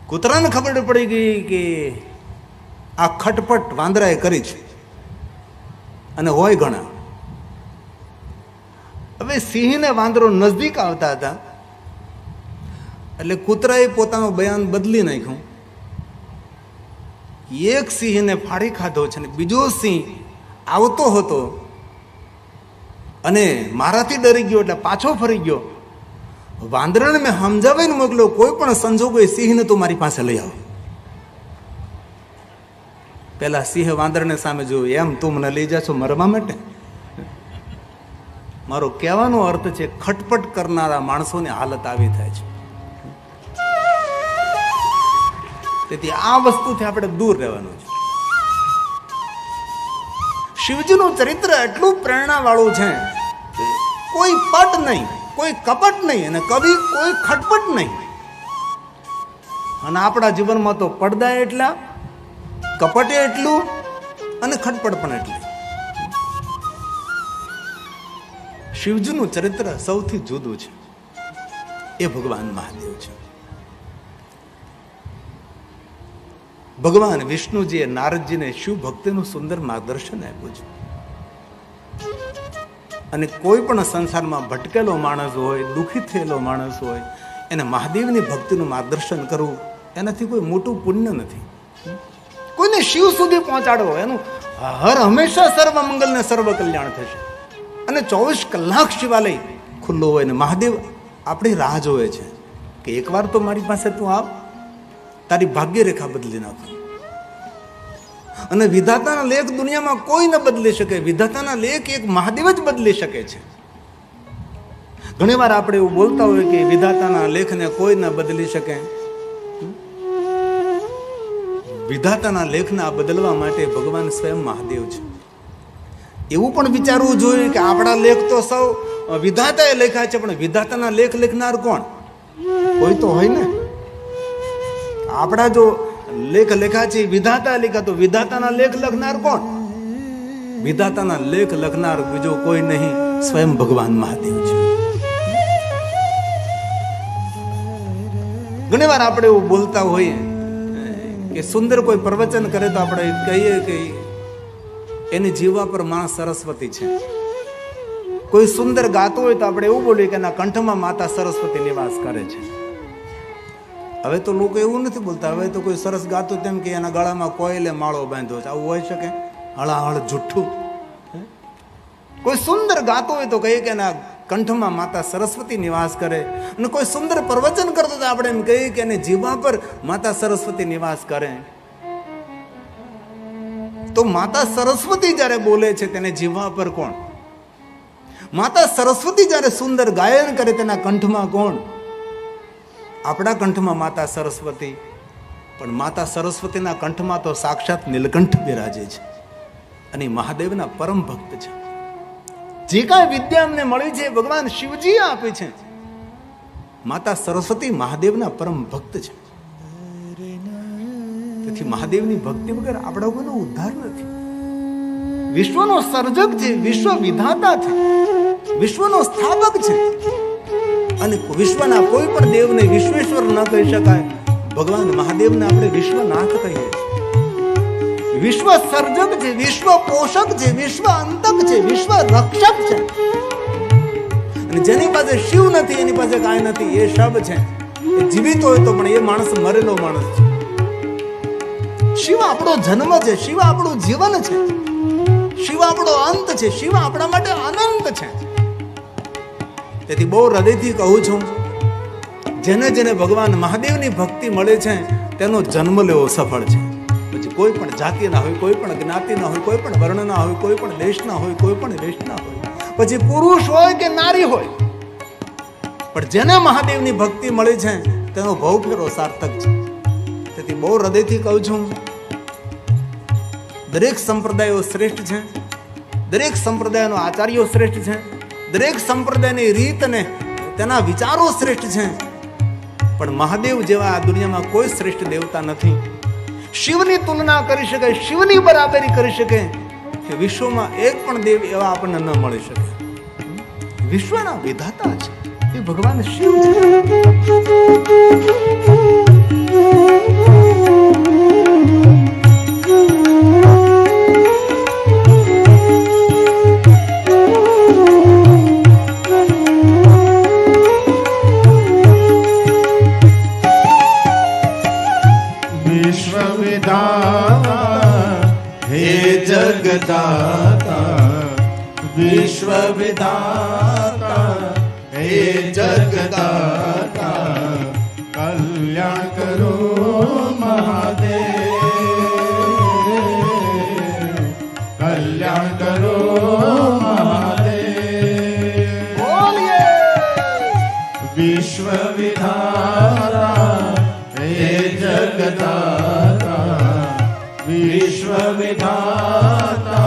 કૂતરાને ખબર પડી ગઈ કે આ ખટપટ વાંદરાએ કરી છે અને હોય ઘણા. હવે સિંહ ને વાંદરો નજદીક આવતા હતા એટલે કૂતરાએ પોતાનું બયાન બદલી નાખ્યું. એક સિંહને ફાડી ખાધો છે ને બીજો સિંહ આવતો હતો અને મારાથી ડરી ગયો એટલે પાછો ફરી ગયો. વાંદરાને મેં સમજાવીને મોકલ્યો, કોઈ પણ સંજોગોએ સિંહને તું મારી પાસે લઈ આવો. પેલા સિંહ વાંદરાને સામે જોયું, એમ તું મને લઈ જાશો મરવા માટે? મારો કહેવાનો અર્થ છે ખટપટ કરનારા માણસોની હાલત આવી થાય છે. તેથી આ વસ્તુથી આપણે દૂર રહેવાનું છે. શિવજીનું ચરિત્ર એટલું પ્રેરણા વાળું છે, કોઈ પટ નહીં, કોઈ કપટ નહીં અને કવિ કોઈ ખટપટ નહીં. અને આપણા જીવનમાં તો પડદા એટલા, કપટે એટલું અને ખટપટ પણ એટલી. શિવજીનું ચરિત્ર સૌથી જુદું છે, એ ભગવાન મહાદેવ છે. ભગવાન વિષ્ણુજીએ નારદજીને શિવ ભક્તિનું સુંદર માર્ગદર્શન આપ્યું છે. અને કોઈ પણ સંસારમાં ભટકેલો માણસ હોય, દુઃખી થયેલો માણસ હોય, એને મહાદેવની ભક્તિનું માર્ગદર્શન કરવું એનાથી કોઈ મોટું પુણ્ય નથી. કોઈને શિવ સુધી પહોંચાડવો, એનું હર હંમેશા સર્વ મંગલ ને સર્વ કલ્યાણ થશે. અને 24 કલાક શિવાલય ખુલ્લો હોય ને મહાદેવ આપણી રાહ જોવે છે કે એકવાર તો મારી પાસે તું આવ, તારી ભાગ્ય રેખા બદલી નાખો. અને વિધાતાના લેખ દુનિયામાં કોઈ ન બદલી શકે, વિધાતાના લેખ એક મહાદેવ જ બદલી શકે છે. ઘણી વાર આપણે એવું બોલતા હોય કે વિધાતાના લેખને કોઈ ન બદલી શકે. વિધાતાના લેખને આ બદલવા માટે ભગવાન સ્વયં મહાદેવ છે. એવું પણ વિચારવું જોઈએ કે આપણા લેખ તો સૌ વિધાતાએ લખ્યા છે, પણ વિધાતાના લેખ લખનાર કોણ? કોઈ તો હોય ને. આપણા જો લેખ લખ્યા છે વિધાતા લખ્યા, તો વિધાતાના લેખ લખનાર કોણ? વિધાતાના લેખ લખનાર બીજો કોઈ નહીં, સ્વયં ભગવાન મહાદેવ છે. ઘણી વાર આપણે એવું બોલતા હોઈએ કે સુંદર કોઈ પ્રવચન કરે તો આપણે કહીએ કે એની જીવા પર માં સરસ્વતી છે. કોઈ સુંદર ગાતો હોય તો આપણે એવું બોલીએ કે એના કંઠમાં માતા સરસ્વતી નિવાસ કરે છે. હવે તો લોકો એવું નથી બોલતા. હવે તો કોઈ સરસ ગાતું તેમ કે એના ગળામાં કોયલે માળો બાંધ્યો છે. આવું હોઈ શકે? હળાહળ જુઠ્ઠું. કોઈ સુંદર ગાતો હોય તો કહીએ કે એના કંઠમાં માતા સરસ્વતી નિવાસ કરે. અને કોઈ સુંદર પ્રવચન કરતો તો આપણે એમ કહીએ કે એને જીવા પર માતા સરસ્વતી નિવાસ કરે. તો માતા સરસ્વતી જ્યારે બોલે છે તેને જીવા પર કોણ? માતા સરસ્વતી જ્યારે સુંદર ગાયન કરે તેના કંઠમાં કોણ? આપણા કંઠમાં માતા સરસ્વતી, પણ માતા સરસ્વતીના કંઠમાં તો સાક્ષાત નીલકંઠ બિરાજે છે અને મહાદેવના પરમ ભક્ત છે. જે કાંઈ વિદ્યા અમને મળી છે ભગવાન શિવજી આપી છે. માતા સરસ્વતી મહાદેવના પરમ ભક્ત છે. તેથી મહાદેવની ભક્તિ વગર આપણા કોઈનો ઉદ્ધાર નથી. વિશ્વનો સર્જક છે, વિશ્વ વિધાતા છે, વિશ્વનો સ્થાપક છે. અને વિશ્વના કોઈ પણ દેવને વિશ્વેશ્વર ન કહી શકાય. ભગવાન મહાદેવને આપણે વિશ્વનાથ કહીએ. વિશ્વ સર્જક છે, વિશ્વ પોષક છે, વિશ્વ અંતક છે, વિશ્વ રક્ષક છે. અને જેની પાસે શિવ નથી એની પાસે કાંઈ નથી. એ શબ છે. એ જીવિત હોય તો પણ એ માણસ મરેલો માણસ છે. શિવ આપણો જન્મ છે, શિવ આપણું જીવન છે, શિવ આપણો અંત છે, શિવ આપણા માટે અનંત છે. તેથી બહુ હૃદયથી કહું છું, જેને જેને ભગવાન મહાદેવની ભક્તિ મળે છે તેનો જન્મ લેવો સફળ છે. પછી કોઈ પણ જાતિના હોય, કોઈ પણ જ્ઞાતિના હોય, કોઈ પણ વર્ણના હોય, કોઈ પણ દેશના હોય, કોઈ પણ વેશના હોય, પછી પુરુષ હોય કે નારી હોય, પણ જેને મહાદેવની ભક્તિ મળે છે તેનો ભવ ફેરો સાર્થક છે. તેથી બહુ હૃદયથી કહું છું, દરેક સંપ્રદાયો શ્રેષ્ઠ છે, દરેક સંપ્રદાયનો આચાર્યો શ્રેષ્ઠ છે, દરેક સંપ્રદાયની રીત અને તેના વિચારો શ્રેષ્ઠ છે. પણ મહાદેવ જેવા આ દુનિયામાં કોઈ શ્રેષ્ઠ દેવતા નથી. શિવની તુલના કરી શકે, શિવની બરાબરી કરી શકે કે વિશ્વમાં એક પણ દેવ એવા આપણને ન મળી શકે. વિશ્વના વિધાતા છે એ ભગવાન શિવ છે. विश्व विधाता हे जगदाता कल्याण करो महादेव, कल्याण करो महादेव. विश्व विधाता हे जगदाता विश्व विधाता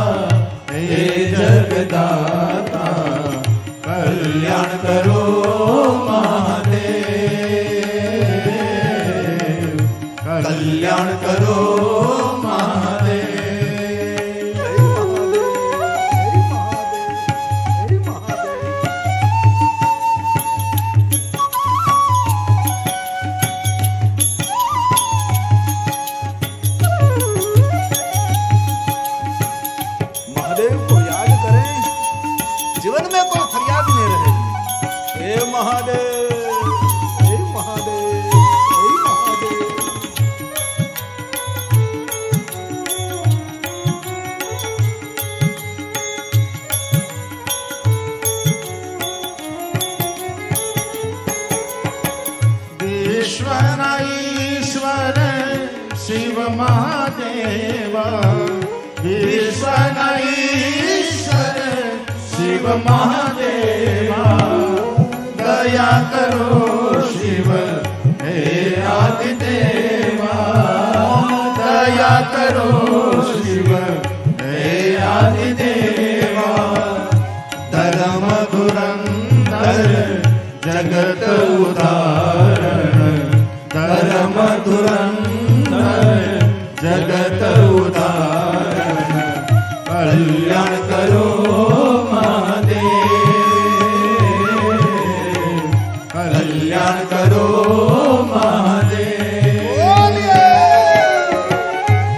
हे जगदाता कल्याण करो महादेव, कल्याण करो महादेव. महादेव को याद करें, जीवन में कोई फरियाद नहीं रहेगी. हे महादेव, हे महादेव, हे महादेव. विश्वना ईश्वर शिव महादेवा, विश्वना ईश्वर शिव महादेवा, दया करो शिव हे आदिदेवा, दया करो शिव हे आदिदेवा. धर्म धुरंधर जगत उदाहरण, धर्म धुरंधर जगत उदाहरण कल्याण करो महादेव, कल्याण करो महादेव.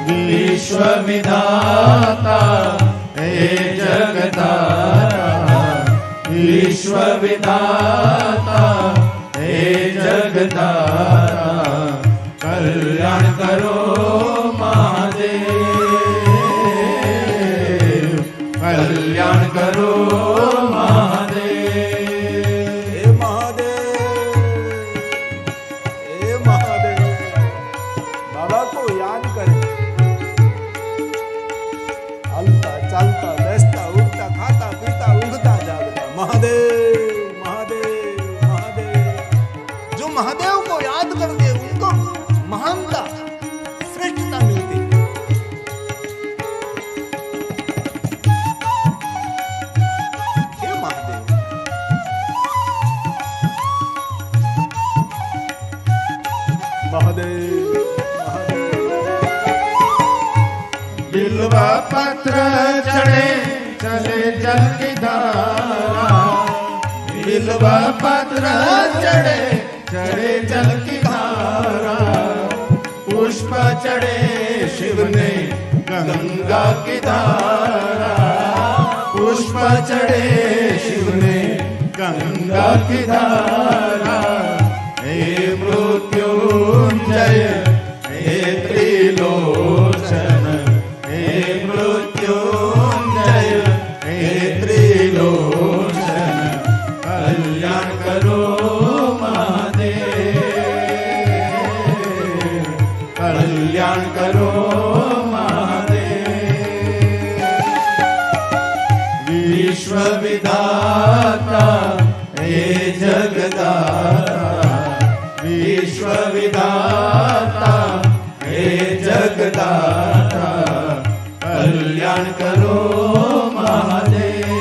विश्व विधाता हे जगदाता, विश्व विधाता हे जगदाता कल्याण करो महादेव, कल्याण करो महादेव. हे महादेव, हे महादेव. बाबा को याद करें, हलता चलता बैठता उठता खाता पीता ऊँघता जागता महादेव, महादेव, महादेव. जो महादेव को याद कर दे उनको महानता श्रेष्ठता मिलती. पत्र चढ़े चले जल की धारा, बिल्व पत्र चढ़े चढ़े जल की धारा, पुष्प चढ़े शिव ने गंगा की धारा, पुष्प चढ़े शिव ने गंगा की धारा। हे मृत्युंजय हे त्रिलोचन, हे मृत्युंजय हे त्रिलोचन, कल्याण करो महादेव, कल्याण करो विश्व विधाता हे जगदाता, विश्व विधाता हे जगदाता, कल्याण करो महादेव,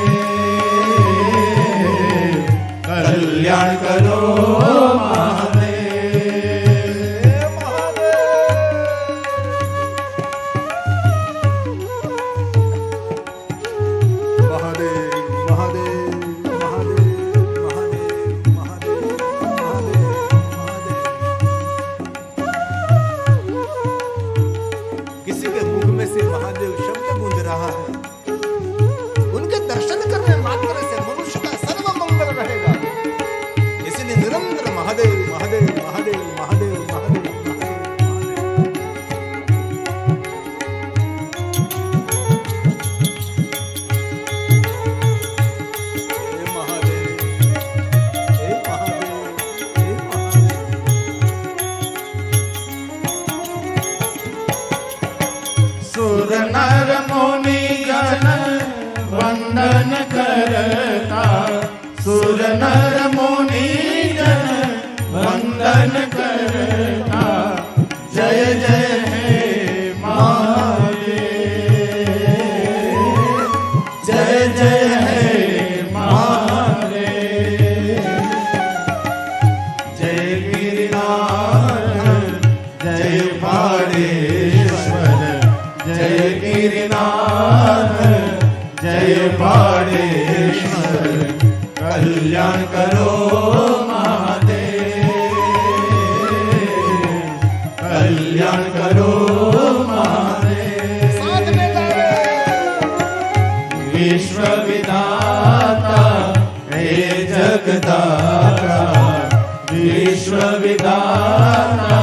कल्याण करो सुर नर मुनि जन वंदन करता, सुर नर मुनि जन वंदन करता, जय जय हे महादेव, जय जय हे महादेव, जय गिरिनाथ जय बाड़ेश्वर, जय गिरिनाथ जय बाड़ेश्वर, कल्याण करो महादेव, कल्याण करो महादेव। साथ में गावे विश्व विधाता हे जगदाता, विश्व विधाता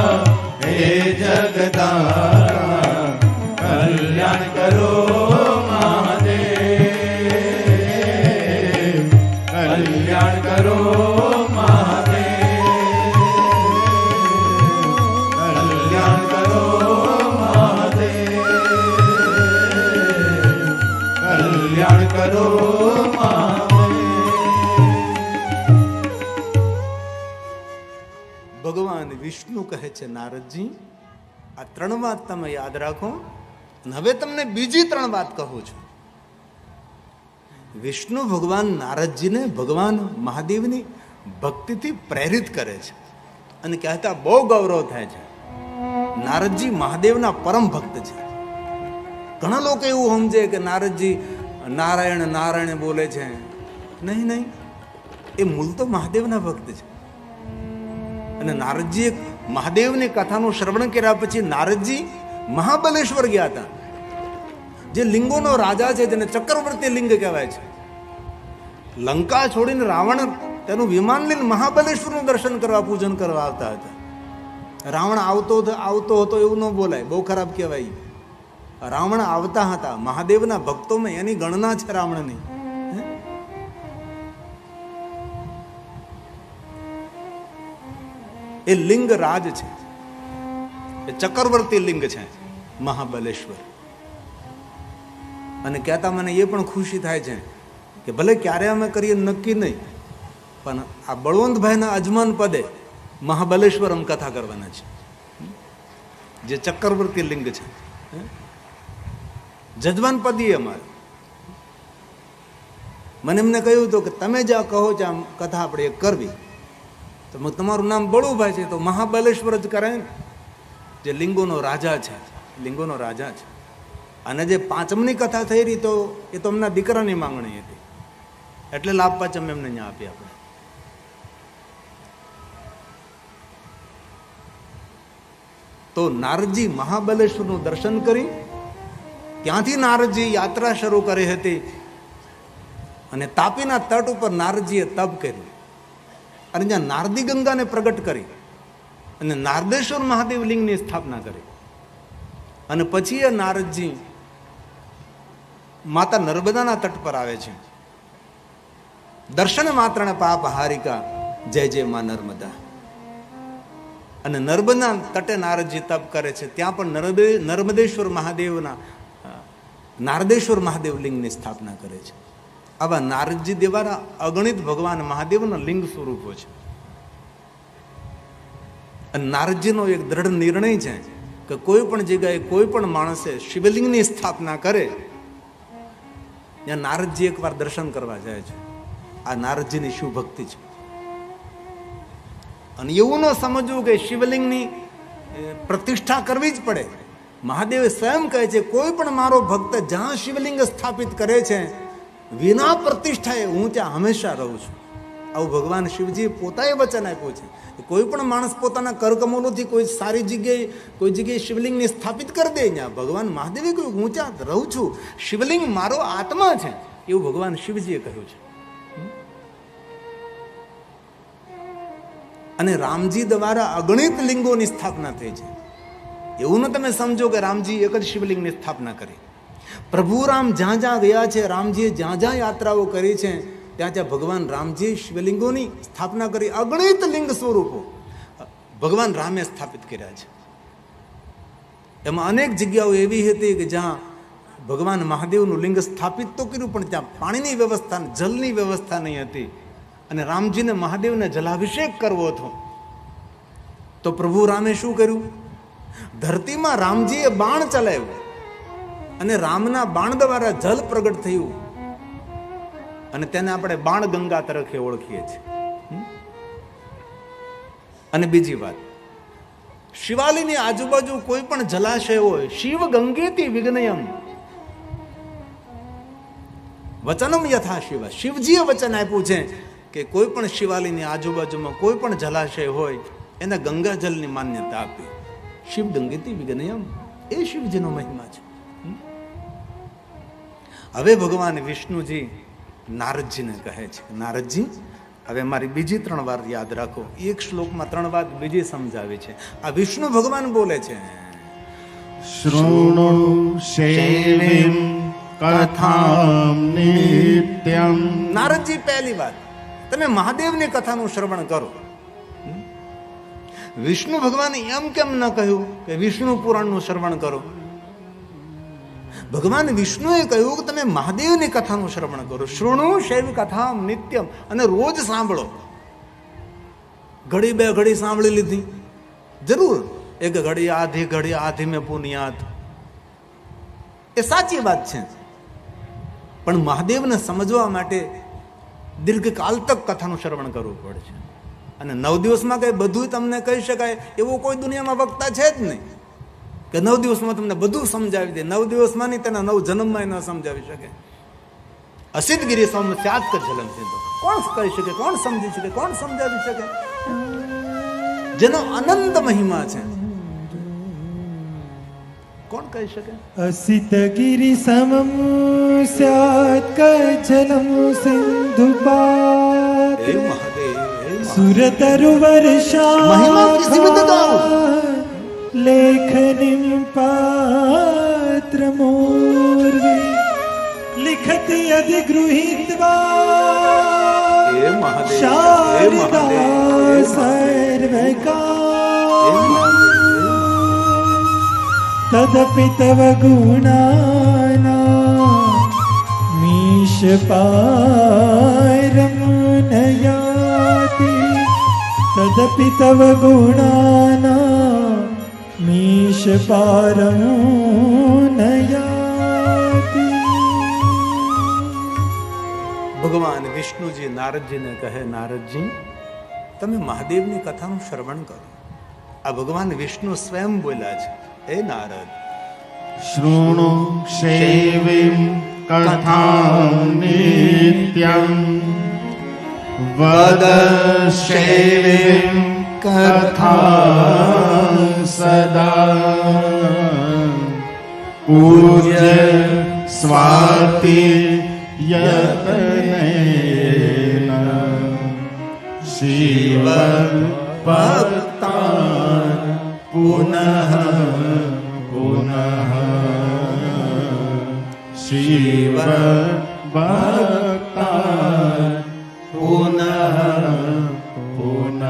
हे जगदाता, कल्याण करो महादेव, कल्याण करो महादेव, कल्याण करो महादेव, कल्याण करो महादेव। ભગવાન વિષ્ણુ કહે છે નારદજી, આ ત્રણ વાત તમે યાદ રાખો. હવે તમને બીજી ત્રણ વાત કહું છું. વિષ્ણુ ભગવાન નારદજીને ભગવાન મહાદેવની ભક્તિથી પ્રેરિત કરે છે અને કહેતા બહુ ગૌરવ થાય છે. નારદજી મહાદેવના પરમ ભક્ત છે. ઘણા લોકો એવું સમજે કે નારદજી નારાયણ નારાયણ બોલે છે. નહીં નહીં, એ મૂળ તો મહાદેવના ભક્ત છે. અને નારદજીએ મહાદેવની કથાનું શ્રવણ કર્યા પછી નારદજી મહાબલેશ્વર ગયા હતા, જે લિંગોનો રાજા છે, જેને ચક્રવર્તી લિંગ કહેવાય છે. લંકા છોડીને રાવણ તેનું વિમાન લઈને મહાબલેશ્વરનું દર્શન કરવા પૂજન કરવા આવતા હતા. રાવણ આવતો હતો એવું ન બોલાય, બહુ ખરાબ કહેવાય. રાવણ આવતા હતા. મહાદેવના ભક્તોમાં એની ગણના છે રાવણની. એ લિંગ રાજ છે, એ ચક્રવર્તી લિંગ છે મહાબલેશ્વર. અને કહેતા મને એ પણ ખુશી થાય છે કે ભલે ક્યારે અમે કરીએ નક્કી નહીં, પણ આ બળવંતભાઈના અજમાન પદે મહાબલેશ્વર અમે કથા કરવાના છે, જે ચક્રવર્તી લિંગ છે. જજમાન પદી અમારે. મને એમને કહ્યું હતું કે તમે જ્યાં કહો ત્યાં કથા આપણે કરવી, તો તમારું નામ બળુભાઈ છે તો મહાબલેશ્વર જ કરાય ને, જે લિંગોનો રાજા છે. લિંગોનો રાજા છે. અને જે પાંચમની કથા થઈ રહી તો એ તો એમના દીકરાની માંગણી હતી, એટલે લાભ પાંચમ એમને અહીંયા આપી આપણે. તો નારદજી મહાબલેશ્વરનું દર્શન કરી ત્યાંથી નારદજી યાત્રા શરૂ કરી હતી અને તાપીના તટ ઉપર નારદજીએ તપ કર્યું અને જ્યાં નારદી ગંગાને પ્રગટ કરી અને નારદેશ્વર મહાદેવ લિંગની સ્થાપના કરી. અને પછી એ નારદજી માતા નર્મદાના તટ પર આવે છે. દર્શન માત્રને પાપ હારિકા, જય જય માં નર્મદા. અને નર્મદા તટે નારદજી તપ કરે છે. ત્યાં પણ નર્મદેશ્વર મહાદેવના નારદેશ્વર મહાદેવ લિંગની સ્થાપના કરે છે. આવા નારદજી દ્વારા અગણિત ભગવાન મહાદેવના લિંગ સ્વરૂપો છે. અને નારદજીનો એક દ્રઢ નિર્ણય છે કે કોઈ પણ જગ્યાએ કોઈ પણ માણસે શિવલિંગની સ્થાપના કરે ત્યાં નારદજી એકવાર દર્શન કરવા જાય છે. આ નારદજીની શિવ ભક્તિ છે. અને એવું ન સમજવું કે શિવલિંગની પ્રતિષ્ઠા કરવી જ પડે. મહાદેવે સ્વયં કહે છે કોઈ પણ મારો ભક્ત જ્યાં શિવલિંગ સ્થાપિત કરે છે વિના પ્રતિષ્ઠાએ હું ત્યાં હંમેશા રહું છું. આવું ભગવાન શિવજીએ પોતાએ વચન આપ્યું છે. કોઈ પણ માણસ પોતાના કરકમોથી કોઈ સારી જગ્યાએ કોઈ જગ્યાએ શિવલિંગને સ્થાપિત કરી દે. ત્યાં ભગવાન મહાદેવે કહ્યું હું ત્યાં રહું છું, શિવલિંગ મારો આત્મા છે, એવું ભગવાન શિવજીએ કહ્યું છે. અને રામજી દ્વારા અગણિત લિંગોની સ્થાપના થઈ છે. એવું ન તમે સમજો કે રામજી એક જ શિવલિંગની સ્થાપના કરી. પ્રભુ રામ જ્યાં જ્યાં ગયા છે, રામજીએ જ્યાં જ્યાં યાત્રાઓ કરી છે ત્યાં ત્યાં ભગવાન રામજીએ શિવલિંગોની સ્થાપના કરી. અગણિત લિંગ સ્વરૂપો ભગવાન રામે સ્થાપિત કર્યા છે. એમાં અનેક જગ્યાઓ એવી હતી કે જ્યાં ભગવાન મહાદેવનું લિંગ સ્થાપિત તો કર્યું પણ ત્યાં પાણીની વ્યવસ્થા, જલની વ્યવસ્થા નહીં હતી. અને રામજીને મહાદેવને જલાભિષેક કરવો હતો તો પ્રભુ રામે શું કર્યું? ધરતીમાં રામજીએ બાણ ચલાવ્યું અને રામના બાણ દ્વારા જલ પ્રગટ થયું અને તેને આપણે બાણ ગંગા તરીકે ઓળખીએ છીએ. અને બીજી વાત, શિવાલયની આજુબાજુ કોઈ પણ જલાશય હોય, શિવ ગંગેતી વિઘ્નયમ વચનમ યથા શિવ. શિવજીએ વચન આપ્યું છે કે કોઈ પણ શિવાલયની આજુબાજુમાં કોઈ પણ જલાશય હોય એને ગંગાજલની માન્યતા આપી. શિવ ગંગેતી વિઘ્નયમ, એ શિવજીનો મહિમા છે. હવે ભગવાન વિષ્ણુજી નારદજીને કહે છે, નારદજી હવે મારી બીજી 3 વાર યાદ રાખો. એક શ્લોકમાં 3 વાત બીજી સમજાવી છે. આ વિષ્ણુ ભગવાન બોલે છે, શૃણુ સેવિમ કથામ નિત્યમ. નારદજી પહેલી વાત તમે મહાદેવની કથાનું શ્રવણ કરો. વિષ્ણુ ભગવાને એમ કેમ ન કહ્યું કે વિષ્ણુ પુરાણનું શ્રવણ કરો? ભગવાન વિષ્ણુએ કહ્યું કે તમે મહાદેવની કથાનું શ્રવણ કરો. શૃણુ શૈવ કથામ નિત્યમ, અને રોજ સાંભળો. ઘડી બે ઘડી સાંભળી લીધી જરૂર, એક ઘડી આધી મેં પુનિયાત, એ સાચી વાત છે. પણ મહાદેવને સમજવા માટે દીર્ઘકાલ તક કથાનું શ્રવણ કરવું પડે છે. અને 9 દિવસમાં કઈ બધું તમને કહી શકાય એવો કોઈ દુનિયામાં વક્તા છે જ નહીં કે 9 દિવસમાં તમને બધું સમજાવી દે. 9 દિવસમાં નહીં, તેના 9 જન્મમાં ન સમજાવી શકે. અસિદ્ધગીરી સૌમ્ય સ્યાત કર જલમ સિંધુ. કોણ કહી શકે, કોણ સમજી શકે, કોણ સમજાવી શકે? જેનો અનંત મહિમા છે, કોણ કહી શકે? અસિત ગિરિ સમમ સ્યાત કજલમ સિંધુપાત. હે મહાદેવ, સુર તરુ વર્ષા મહિમા કિસી વિધ ગાઉં. લેખનિમ પાત્ર મોર્વે લિખતિ અધિગૃહીત્વા. હે મહાદેવ, હે શારદા મહાદેવ, સર્વકા તદપિ તવ ગુણાના મીશ પારમ નયાતિ. તદપિ તવ ગુણાના મીશ પારમ નયાતિ. ભગવાન વિષ્ણુજી નારદજીને કહે, નારદજી તમે મહાદેવની કથાનું શ્રવણ કરો. આ ભગવાન વિષ્ણુ સ્વયં બોલ્યા છે, હે નારદ શૃણુ સેવીમ કથામ નિત્યમ વદ સેવીમ કથા સદા પૂજ્ય સ્વાતિ યતનેન શિવ ભક્તા પુનઃ પુનઃ શિવ ભક્તા પુનઃ પુનઃ.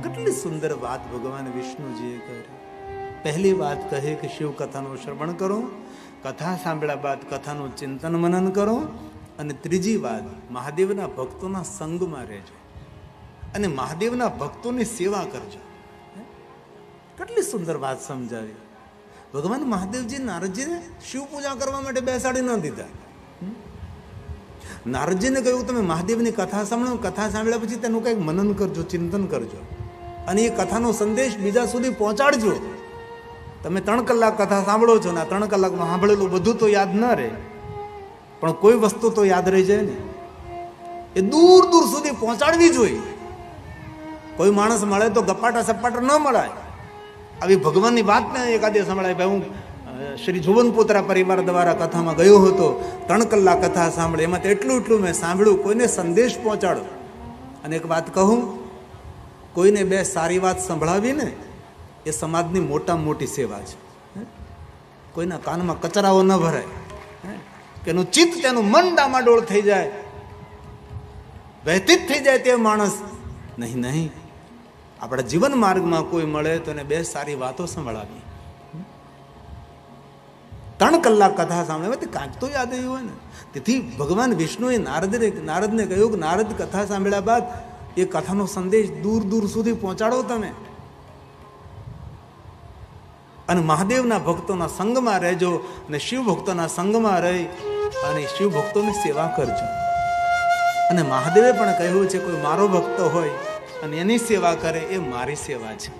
કેટલી સુંદર વાત ભગવાન વિષ્ણુજીએ કરી. પહેલી વાત કહે કે શિવ કથાનું શ્રવણ કરો, કથા સાંભળ્યા બાદ કથાનું ચિંતન મનન કરો, અને ત્રીજી વાત મહાદેવના ભક્તોના સંગમાં રહેજો અને મહાદેવના ભક્તોની સેવા કરજો. કેટલી સુંદર વાત સમજાવી. ભગવાન મહાદેવજી નારદજીને શિવ પૂજા કરવા માટે બેસાડી ન દીધા. નારદજીને કહ્યું તમે મહાદેવની કથા સાંભળો, કથા સાંભળ્યા પછી તેનું કંઈક મનન કરજો, ચિંતન કરજો અને એ કથાનો સંદેશ બીજા સુધી પહોંચાડજો. તમે 3 કલાક કથા સાંભળો છો ને 3 કલાકમાં સાંભળેલું બધું તો યાદ ન રહે, પણ કોઈ વસ્તુ તો યાદ રહી જાય ને, એ દૂર દૂર સુધી પહોંચાડવી જોઈએ. કોઈ માણસ મળે તો ગપાટા સપાટા ન મળાય. આવી ભગવાનની વાત ને એકાદે સંભળાય. ભાઈ હું શ્રી જુવનપુત્રા પરિવાર દ્વારા કથામાં ગયો હતો, 3 કલાક કથા સાંભળે, એમાં એટલું મેં સાંભળ્યું. કોઈને સંદેશ પહોંચાડો. અને એક વાત કહું, કોઈને 2 સારી વાત સંભળાવી ને એ સમાજની મોટામાં મોટી સેવા છે. કોઈના કાનમાં કચરાઓ ન ભરાય, કે એનું ચિત્ત, તેનું મન ડામાડોળ થઈ જાય, વ્યતીત થઈ જાય તે માણસ નહીં. આપણા જીવન માર્ગમાં કોઈ મળે તો એને 2 સારી વાતો સંભળાવી. 3 કલાક કથા સાંભળે કાંઈક તો યાદ આવ્યું હોય ને. તેથી ભગવાન વિષ્ણુએ નારદને કહ્યું કે નારદ કથા સાંભળ્યા બાદ એ કથાનો સંદેશ દૂર દૂર સુધી પહોંચાડો તમે, અને મહાદેવના ભક્તોના સંગમાં રહેજો અને શિવ ભક્તોના સંગમાં રહી અને શિવ ભક્તોની સેવા કરજો. અને મહાદેવે પણ કહ્યું છે કોઈ મારો ભક્ત હોય અને એની સેવા કરે એ મારી સેવા છે.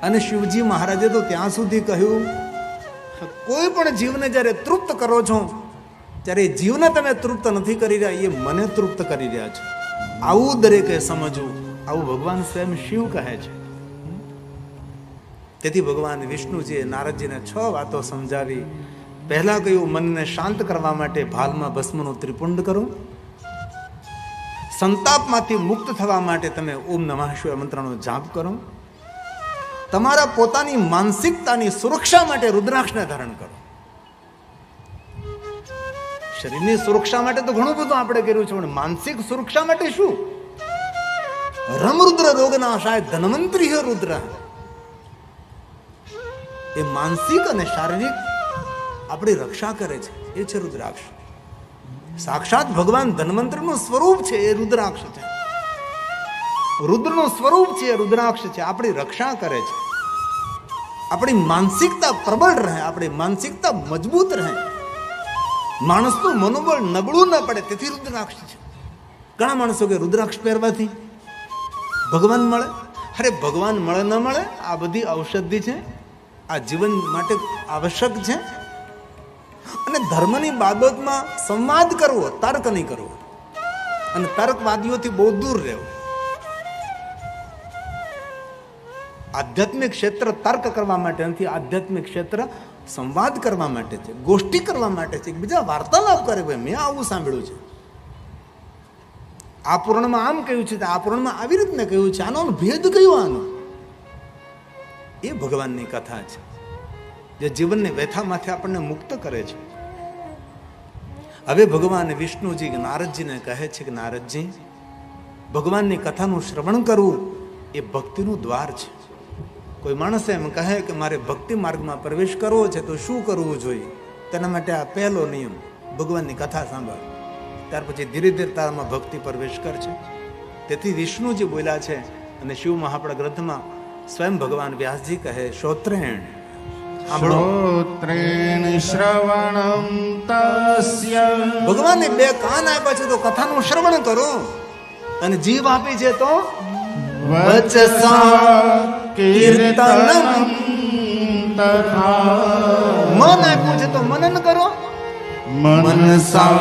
અને શિવજી મહારાજે તો ત્યાં સુધી કહ્યું, કોઈ પણ જીવને જ્યારે તૃપ્ત કરો છો ત્યારે જીવને તમે તૃપ્ત નથી કરી રહ્યા, એ મને તૃપ્ત કરી રહ્યા છો. આવું દરેકે સમજવું. આવું ભગવાન સ્વયં શિવ કહે છે. તેથી ભગવાન વિષ્ણુજીએ નારદજીને 6 વાતો સમજાવી. પહેલા કહ્યું મનને શાંત કરવા માટે ભાલમાં ભસ્મનું ત્રિપુંડ કરો. સંતાપમાંથી મુક્ત થવા માટે તમે ઓમ નમઃ શિવાય મંત્રનો જાપ કરો. તમારા પોતાની માનસિકતાની સુરક્ષા માટે રુદ્રાક્ષને ધારણ કરો. શરીરની સુરક્ષા માટે તો ઘણું બધું આપણે કર્યું છે, પણ માનસિક સુરક્ષા માટે શું? રમરુદ્ર રોગનાશાય ધન્વંતરી રુદ્ર. એ માનસિક અને શારીરિક આપણી રક્ષા કરે છે, એ છે રુદ્રાક્ષ. સાક્ષાત ભગવાન ધન્વંતરીનું સ્વરૂપ છે એ રુદ્રાક્ષ છે. રુદ્રનું સ્વરૂપ છે એ રુદ્રાક્ષ છે. આપણી રક્ષા કરે છે. આપણી માનસિકતા પ્રબળ રહે, આપણી માનસિકતા મજબૂત રહે, માણસનું મનોબળ નબળું ન પડે, તેથી રુદ્રાક્ષ છે. ઘણા માણસો કે રુદ્રાક્ષ પહેરવાથી ભગવાન મળે. અરે ભગવાન મળે ન મળે, આ બધી ઔષધિ છે, આ જીવન માટે આવશ્યક છે. અને ધર્મની બાબતમાં સંવાદ કરવો, તર્ક નહીં કરવો, અને તર્કવાદીઓથી બહુ દૂર રહેવું. આધ્યાત્મિક ક્ષેત્ર તર્ક કરવા માટે નથી, આધ્યાત્મિક ક્ષેત્ર સંવાદ કરવા માટે છે, ગોષ્ઠી કરવા માટે છે, બીજા વાર્તાલાપ કરે. ભાઈ મેં આવું સાંભળ્યું છે, આ પુરાણમાં આમ કહ્યું છે, આ પુરાણમાં આવી રીતને કહ્યું છે, આનો ભેદ કયો આનો? એ ભગવાનની કથા છે જે જીવનની વ્યથામાંથી આપણને મુક્ત કરે છે. હવે ભગવાન વિષ્ણુજી નારદજીને કહે છે કે નારદજી, ભગવાનની કથાનું શ્રવણ કરવું એ ભક્તિનું દ્વાર છે. કોઈ માણસ એમ કહે કે મારે ભક્તિ માર્ગમાં પ્રવેશ કરવો છે તો શું કરવું જોઈએ? તેના માટે આ પહેલો નિયમ, ભગવાનની કથા સાંભળ, ત્યાર પછી ધીરે ધીરે તારામાં ભક્તિ પ્રવેશ કરશે. તેથી વિષ્ણુજી બોલ્યા છે, અને શિવ મહાપડા ગ્રંથમાં સ્વયં ભગવાન વ્યાસજી કહે, શ્રોત્રેણ શ્રોત્રેણ શ્રવણમ તસ્ય. ભગવાને 2 કાન આપ્યા છે તો કથાનું શ્રવણ કરો, અને જીભ આપી છે તો વચસા કીર્તનમ તથા મન આપ્યું છે તો મનન કરો. મનસા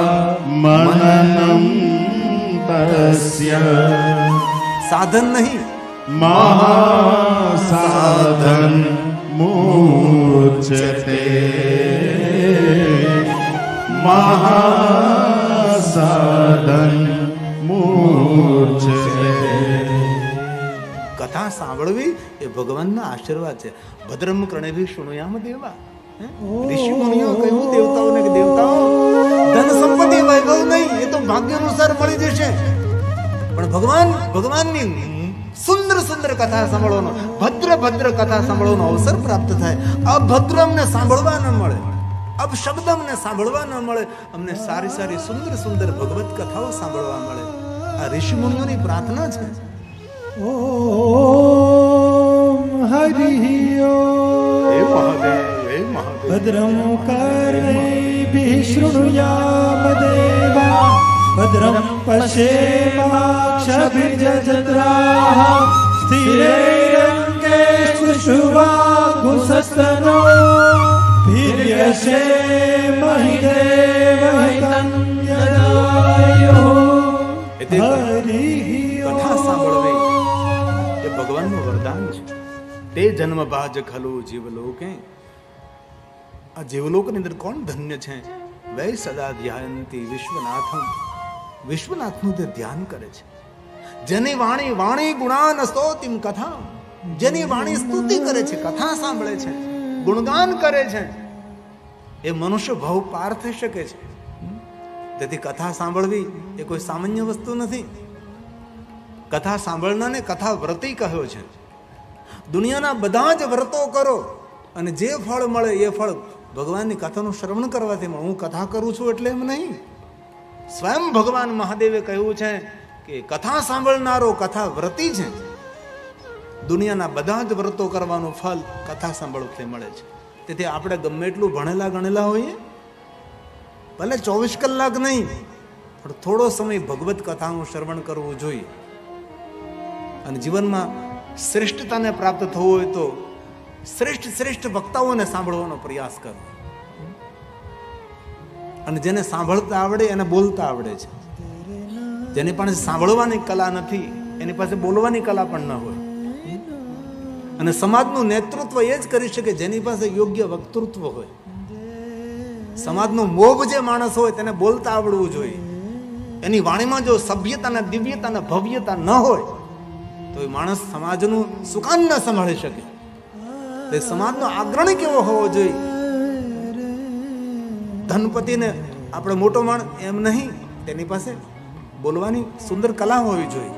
મનનમ તસ્ય સાધન નહીં, મહાસાધન મૂર્છતે મહાસાધન મૂર્છતે. કથા સાંભળવી એ ભગવાનના આશીર્વાદ છે. ભદ્રમ કર્ણેભિ શૃણુયામ દેવા. ઋષિ મુનિઓ કહ્યું દેવતાઓને કે દેવતાઓ ધન સંપત્તિ વૈભવ નહીં, એ તો ભાગ્ય અનુસાર મળી જશે, પણ ભગવાનની સુંદર સુંદર કથા સાંભળવાનો, ભદ્ર કથા સાંભળવાનો અવસર પ્રાપ્ત થાય. અભદ્ર અમને સાંભળવા ન મળે, અપશબ્દ અમને સાંભળવા ન મળે, અમને સારી સારી સુંદર સુંદર ભગવત કથાઓ સાંભળવા મળે. આ ઋષિ મુનિઓની પ્રાર્થના છે. ઓમ હરિ હે ઓમ મહાદેવ, હે મહાદેવ. ભદ્રમ કર્ણૈભિઃ શૃણુયામ દેવા ભદ્રમ પશ્યેમાક્ષભિર્યજત્રાઃ સ્થિરૈરङ्गैस्तुष्टुवागुंसस्तनो वीर्यसेमहि देवहितं यदायुः. હરિ કથા સાંભળવી એ ભગવાનનું વરદાન છે. તે જન્મ બાજ ખલો જીવલોકે. આ જીવલોકની અંદર કોણ ધન્ય છે? વૈ સદા ધ્યાયંતી વિશ્વનાથમ. વિશ્વનાથનું તે ધ્યાન કરે છે. જેની વાણી વાણી ગુણાન સ્તોતિમ કથા. જેની વાણી સ્તુતિ કરે છે, કથા સાંભળે છે, ગુણગાન કરે છે, એ મનુષ્ય ભાવ પાર થઈ શકે છે. તેથી કથા સાંભળવી એ કોઈ સામાન્ય વસ્તુ નથી. કથા સાંભળનારને કથા વ્રતી કહ્યો છે. દુનિયાના બધા જ વ્રતો કરો અને જે ફળ મળે એ ફળ ભગવાનની કથાનું શ્રવણ કરવાથી મળે. હું કથા કરું છું એટલે એમ નહીં. સ્વયં ભગવાન મહાદેવે કહ્યું છે કે કથા સાંભળનારો કથા વ્રતી છે. દુનિયાના બધા જ વ્રતો કરવાનું ફળ કથા સાંભળવાથી મળે છે. તેથી આપણે ગમે એટલું ભણેલા ગણેલા હોઈએ, ભલે 24 કલાક નહીં, પણ થોડો સમય ભગવત કથાનું શ્રવણ કરવું જોઈએ. અને જીવનમાં શ્રેષ્ઠતાને પ્રાપ્ત થવું હોય તો શ્રેષ્ઠ વક્તાઓને સાંભળવાનો પ્રયાસ કરો. અને જેને સાંભળતા આવડે એને બોલતા આવડે છે. જેની પાસે સાંભળવાની કલા નથી એની પાસે બોલવાની કલા પણ ન હોય. અને સમાજનું નેતૃત્વ એ જ કરી શકે જેની પાસે યોગ્ય વક્તૃત્વ હોય. સમાજનો મોભ જે માણસ હોય તેને બોલતા આવડવું જોઈએ. એની વાણીમાં જો સભ્યતા, દિવ્યતા, ભવ્યતા ન હોય તો એ માણસ સમાજનું સુકાન ન સંભાળી શકે. તે સમાજનો અગ્રણી કેવો હોવો જોઈએ? ધનપતિને આપણે મોટો માણ એમ નહીં, તેની પાસે બોલવાની સુંદર કલા હોવી જોઈએ.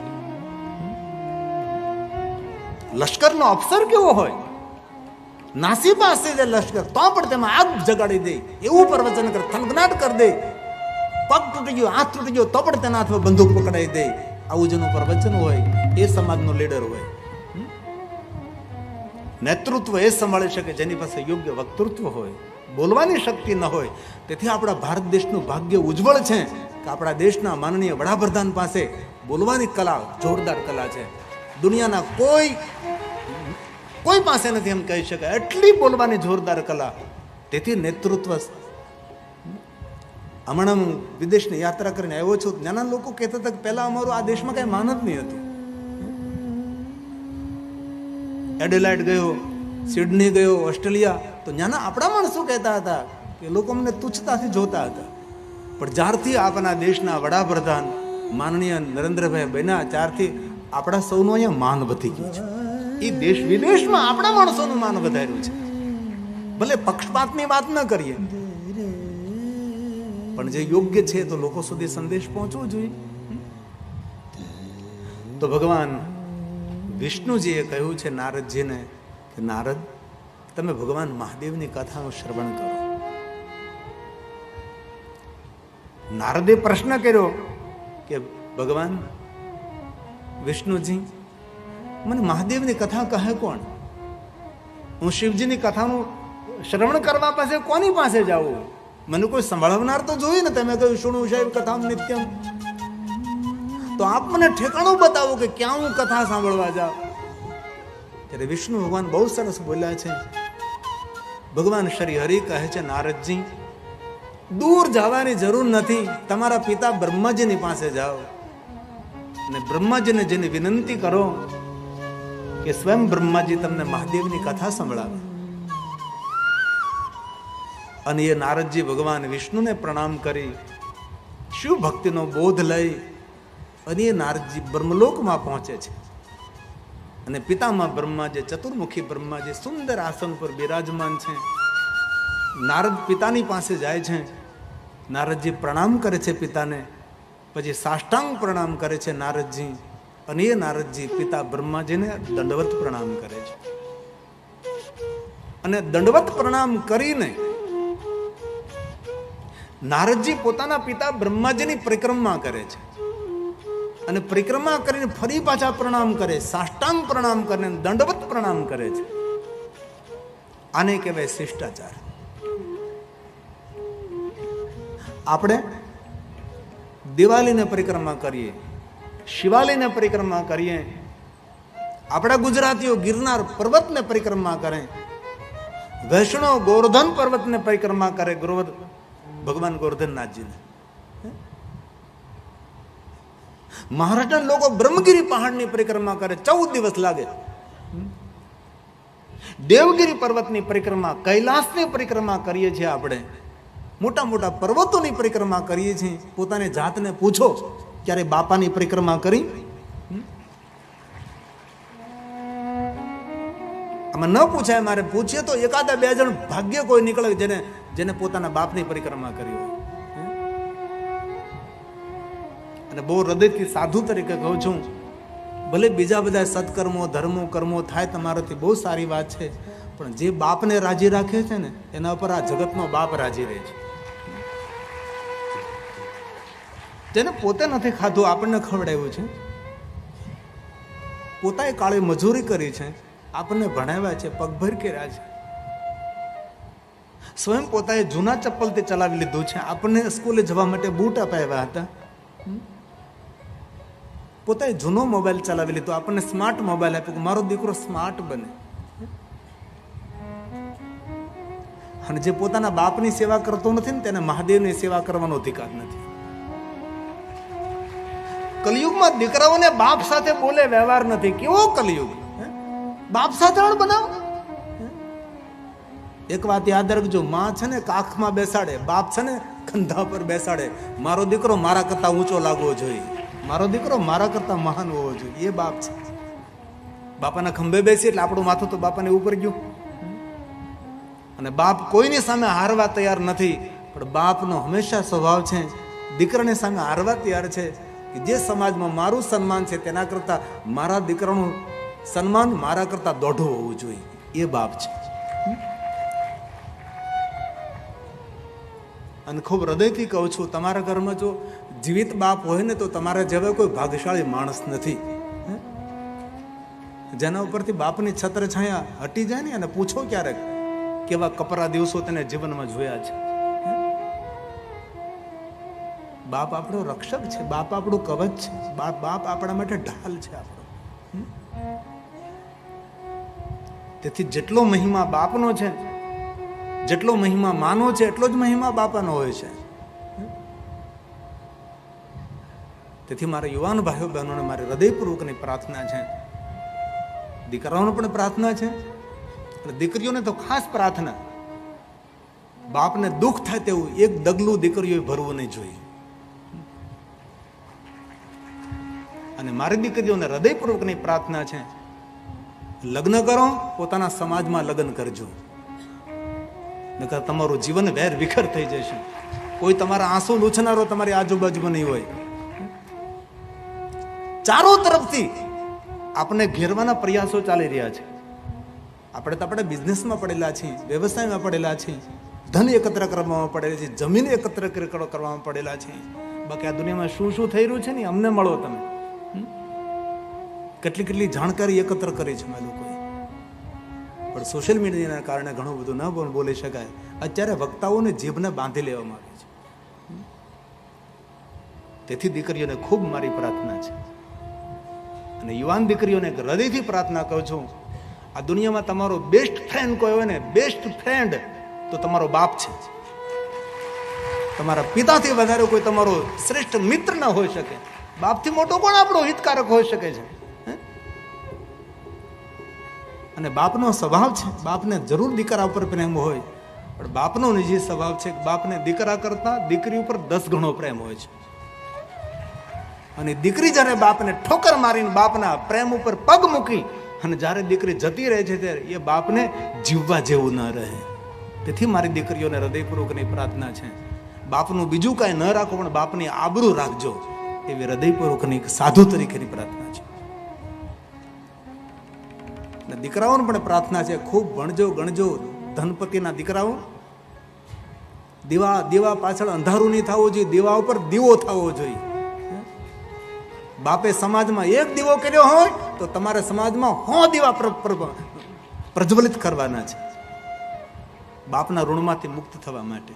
લશ્કરનો અફસર કેવો હોય? નાસી પાસે જે લશ્કર તો પણ તેમાં આગ જગાડી દે એવું પ્રવચન કરે, થનગનાટ કરી દે. પગ તૂટી ગયો, હાથ તૂટી ગયો તો પણ તેના હાથમાં બંદૂક પકડાઈ દે. આવું જેનું પ્રવચન હોય એ સમાજનો લીડર હોય. નેતૃત્વ એ સંભાળી શકે જેની પાસે યોગ્ય વક્તૃત્વ હોય, બોલવાની શક્તિ ન હોય. તેથી આપણા ભારત દેશનું ભાગ્ય ઉજ્જવળ છે કે આપણા દેશના માનનીય વડાપ્રધાન પાસે બોલવાની કલા જોરદાર કલા છે. દુનિયાના કોઈ પાસે નથી એમ કહી શકાય એટલી બોલવાની જોરદાર કલા. તેથી નેતૃત્વ. હમણાં હું વિદેશની યાત્રા કરીને આવ્યો છું, નાના લોકો કહેતા હતા કે પહેલા અમારું આ દેશમાં કઈ માન જ નહીં હતું. એડેલાઇડ ગયો, સિડની ગયો, ઓસ્ટ્રેલિયા, તો નાના આપણા માણસો કહેતા હતા કે લોકો અમને તુચ્છતાથી જોતા હતા. પણ જ્યારથી આપણા દેશના વડાપ્રધાન માનનીય નરેન્દ્રભાઈ બન્યા ત્યારથી આપણા સૌનું અહીંયા માન વધી ગયું છે. એ દેશ વિદેશમાં આપણા માણસોનું માન વધાર્યું છે. ભલે પક્ષપાતની વાત ન કરીએ, પણ જે યોગ્ય છે તો લોકો સુધી સંદેશ પહોંચવો જોઈએ. તો ભગવાન વિષ્ણુજીએ કહ્યું છે નારદજીને કે નારદ, તમે ભગવાન મહાદેવની કથાનું શ્રવણ કરો. નારદે પ્રશ્ન કર્યો કે ભગવાન વિષ્ણુજી, મને મહાદેવની કથા કહે કોણ? હું શિવજીની કથાનું શ્રવણ કરવા પાસે કોની પાસે જાઉં? મને કોઈ સંભળાવનાર તો જોઈએ ને. તમે કહ્યું શુણુ શૈવ કથામ નિત્યમ, તો આપ મને ઠેકાણું બતાવો કે ક્યાં હું કથા સાંભળવા જાઉં. ત્યારે વિષ્ણુ ભગવાન બહુ સરસ બોલ્યા છે ભગવાન શ્રી હરિ કહે છે, નારદજી દૂર જવાની જરૂર નથી, તમારા પિતા બ્રહ્માજીની પાસે જાઓ અને બ્રહ્માજીને જેની વિનંતી કરો કે સ્વયં બ્રહ્માજી તમને મહાદેવની કથા સંભળાવે. અને એ નારદજી ભગવાન વિષ્ણુને પ્રણામ કરી શિવ ભક્તિનો બોધ લઈ અને એ નારદજી બ્રહ્મલોકમાં પહોંચે છે. અને પિતામાં બ્રહ્માજી, ચતુર્મુખી બ્રહ્માજી સુંદર આસન પર બિરાજમાન છે. નારદ પિતાની પાસે જાય છે. નારદજી પ્રણામ કરે છે પિતાને, પછી સાષ્ટાંગ પ્રણામ કરે છે નારદજી. અને એ નારદજી પિતા બ્રહ્માજીને દંડવત પ્રણામ કરે છે. અને દંડવત પ્રણામ કરીને નારદજી પોતાના પિતા બ્રહ્માજીની પરિક્રમા કરે છે. અને પરિક્રમા કરીને ફરી પાછા પ્રણામ કરે, સાષ્ટાંગ પ્રણામ કરે, દંડવત પ્રણામ કરે છે. આને કહેવાય શિષ્ટાચાર. આપણે દિવાળીને પરિક્રમા કરીએ, શિવાલયને પરિક્રમા કરીએ, આપણા ગુજરાતીઓ ગિરનાર પર્વતને પરિક્રમા કરે, વૈષ્ણવ ગોવર્ધન પર્વતને પરિક્રમા કરે, ભગવાન ગોવર્ધનનાથજીને. મહારાષ્ટ્રના લોકો બ્રહ્મગીરી પહાડની પરિક્રમા કરે, 14 દિવસ લાગે. દેવગીરી પર્વતની પરિક્રમા, કૈલાસની પરિક્રમા કરીએ છીએ આપણે, મોટા મોટા પર્વતોની પરિક્રમા કરીએ છીએ. પોતાને જાતને પૂછો, ક્યારે બાપાની પરિક્રમા કરી? આમાં ન પૂછાય, મારે પૂછીએ તો એકાદા 2 જણ ભાગ્ય કોઈ નીકળે જેને પોતાના બાપની પરિક્રમા કરી હોય. અને બહુ હૃદયથી સાધુ તરીકે કહું છું, ભલે બીજા બધા સત્કર્મો, ધર્મો, કર્મો થાય તમારાથી, બહુ સારી વાત છે, પણ જે બાપને રાજી રાખે છે ને એના ઉપર આ જગતનો બાપ રાજી રહે છે. જેને પોતે નથી ખાધું આપણને ખવડાવ્યું છે, પોતાએ કાળી મજૂરી કરી છે, આપણને ભણાવ્યા છે, પગભર કર્યા છે, સ્વયં પોતાએ જૂના ચપ્પલથી ચલાવી લીધું છે, આપણને સ્કૂલે જવા માટે બૂટ અપાવ્યા હતા, પોતાએ જૂનો મોબાઈલ ચલાવી લીધો, આપણને સ્માર્ટ મોબાઈલ આપ્યો કે મારો દીકરો સ્માર્ટ બને. અને જે પોતાના બાપની સેવા કરતો નથી ને તેને મહાદેવની સેવા કરવાનો અધિકાર નથી. કલયુગમાં દીકરાઓને બાપ સાથે બોલે વ્યવહાર નથી. કેવો કલયુગ! બાપ સાથે બનાવો. એક વાત યાદ રાખજો, માં છે ને કાખમાં બેસાડે, બાપ છે ને કંધા પર બેસાડે. મારો દીકરો મારા કરતા ઊંચો લાગવો જોઈએ, મારો દીકરો મારા કરતા મહાન હોવો જોઈએ, એ બાપ છે. બાપાના ખંભે બેસી એટલે આપણું માથું તો બાપાને ઉપર ગયું. અને બાપ કોઈની સામે હારવા તૈયાર નથી, પણ બાપનો હંમેશા સ્વભાવ છે દીકરાની સામે હારવા તૈયાર છે કે જે સમાજમાં મારું સન્માન છે તેના કરતા મારા દીકરાનું સન્માન મારા કરતા દોઢું હોવું જોઈએ, એ બાપ છે. અને ખૂબ હૃદયથી કહું છું, તમારા ઘરમાં જો જીવિત બાપ હોય ને તો તમારા જેવા કોઈ ભાગ્યશાળી માણસ નથી. જેના ઉપરથી બાપની છત્ર છાયા હટી જાય ને, અને પૂછો ક્યારેક કેવા કપરા દિવસો તેને જીવનમાં જોયા છે. બાપ આપણો રક્ષક છે, બાપ આપણું કવચ છે, બાપ આપણા માટે ઢાલ છે આપણો. તેથી જેટલો મહિમા બાપનો છે, જેટલો મહિમા માનો છે, એટલો જ મહિમા બાપાનો હોય છે. તેથી મારા યુવાન ભાઈઓ બહેનોને મારી હૃદયપૂર્વકની પ્રાર્થના છે, દીકરાઓને પણ પ્રાર્થના છે અને દીકરીઓને તો ખાસ પ્રાર્થના, બાપને દુઃખ થાય તેવું એક ડગલું દીકરીઓએ ભરવું નહીં જોઈએ. અને મારી દીકરીઓને હૃદયપૂર્વકની પ્રાર્થના છે, લગ્ન કરો, પોતાના સમાજમાં લગ્ન કરજો, નકર તમારું જીવન વેર વિખર થઈ જશે. કોઈ તમારા આંસુ લૂછનારો તમારી આજુબાજુમાં નહીં હોય. ચારો તરફથી આપણે ઘેરવાના પ્રયાસો ચાલી રહ્યા છે. આપણે બિઝનેસમાં પડેલા છીએ, વ્યવસાયમાં પડેલા છીએ, ધન એકત્ર કરવામાં પડેલા છે, જમીન એકત્ર કરવામાં પડેલા છે. બાકી આ દુનિયામાં શું શું થઈ રહ્યું છે ને અમને મળો તમે. કેટલી જાણકારી એકત્ર કરી છે મેં લોકોએ, પણ સોશિયલ મીડિયાના કારણે ઘણું બધું ન બોલી શકાય. અત્યારે વક્તાઓને જીભને બાંધી લેવામાં આવે છે. તેથી દીકરીઓને ખૂબ મારી પ્રાર્થના છે, અને યુવાન દીકરીઓને હૃદયથી પ્રાર્થના કહું છું, આ દુનિયામાં તમારો બેસ્ટ ફ્રેન્ડ કોઈ હોય ને, બેસ્ટ ફ્રેન્ડ તો તમારો બાપ છે. તમારા પિતાથી વધારે કોઈ તમારો શ્રેષ્ઠ મિત્ર ન હોઈ શકે. બાપથી મોટો પણ આપણો હિતકારક હોઈ શકે છે. અને બાપનો સ્વભાવ છે, બાપને જરૂર દીકરા ઉપર પ્રેમ હોય, પણ બાપનો નિજી સ્વભાવ છે કે બાપને દીકરા કરતા દીકરી ઉપર 10 ગણો પ્રેમ હોય છે. અને દીકરી જ્યારે બાપને ઠોકર મારીને બાપના પ્રેમ ઉપર પગ મૂકી અને જ્યારે દીકરી જતી રહે છે ત્યારે એ બાપને જીવવા જેવું ન રહે. તેથી મારી દીકરીઓને હૃદયપૂર્વકની પ્રાર્થના છે, બાપનું બીજું કાંઈ ન રાખો પણ બાપની આબરૂ રાખજો, એવી હૃદયપૂર્વકની એક સાધુ તરીકેની પ્રાર્થના છે. અને દીકરાઓને પણ પ્રાર્થના છે, ખૂબ ભણજો ગણજો. ધનપતિના દીકરાઓ, દીવા પાછળ અંધારું નહીં થવું જોઈએ, દીવા ઉપર દીવો થવો જોઈએ. બાપે સમાજમાં એક દીવો કર્યો હોય તો તમારે સમાજમાં 100 દીવા પ્રજ્વલિત કરવાના છે, બાપના ઋણમાંથી મુક્ત થવા માટે.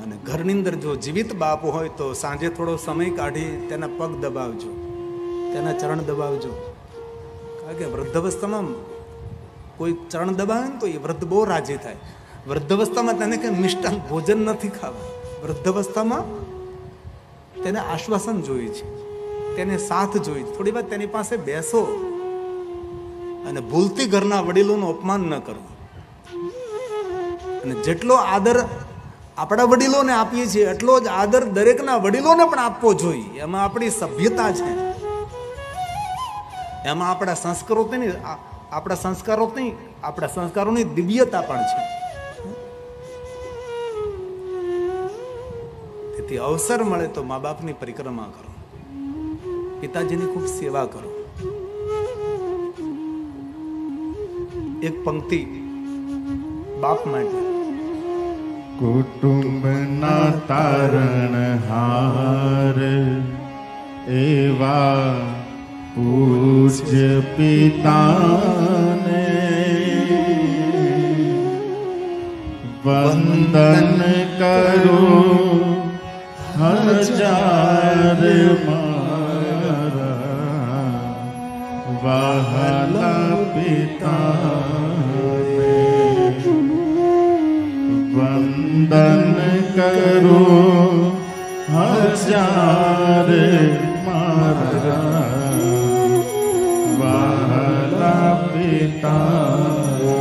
અને ઘરની અંદર જો જીવિત બાપ હોય તો સાંજે થોડો સમય કાઢી તેના પગ દબાવજો, તેના ચરણ દબાવજો. કારણ કે વૃદ્ધાવસ્થામાં કોઈ ચરણ દબાવે ને તો એ વૃદ્ધ બહુ રાજી થાય. વૃદ્ધાવસ્થામાં તેને કંઈ મિષ્ટાન ભોજન નથી ખાવા. વૃદ્ધાવસ્થામાં તેને આશ્વાસન જોઈએ છે, તેને સાથ જોઈએ છે. થોડી વાર તેની પાસે બેસો અને ભૂલથી ઘરના વડીલોનું અપમાન ન કરો. અને જેટલો આદર આપણા વડીલોને આપીએ છીએ એટલો જ આદર દરેકના વડીલોને પણ આપવો જોઈએ. એમાં આપણી સભ્યતા છે, એમાં આપણા સંસ્કારોની દિવ્યતા પણ છે. તેથી અવસર મળે તો મા બાપની પરિક્રમા કરો, પિતાજીની ખૂબ સેવા કરો. એક પંક્તિ બાપ માટે. કુટુંબના તારણહાર એવા પૂજ્ય પિતાને વંદન કરું હજાર મારા વહાલા પિતાને વંદન કરું હજાર મારા વહાલા પિતાને.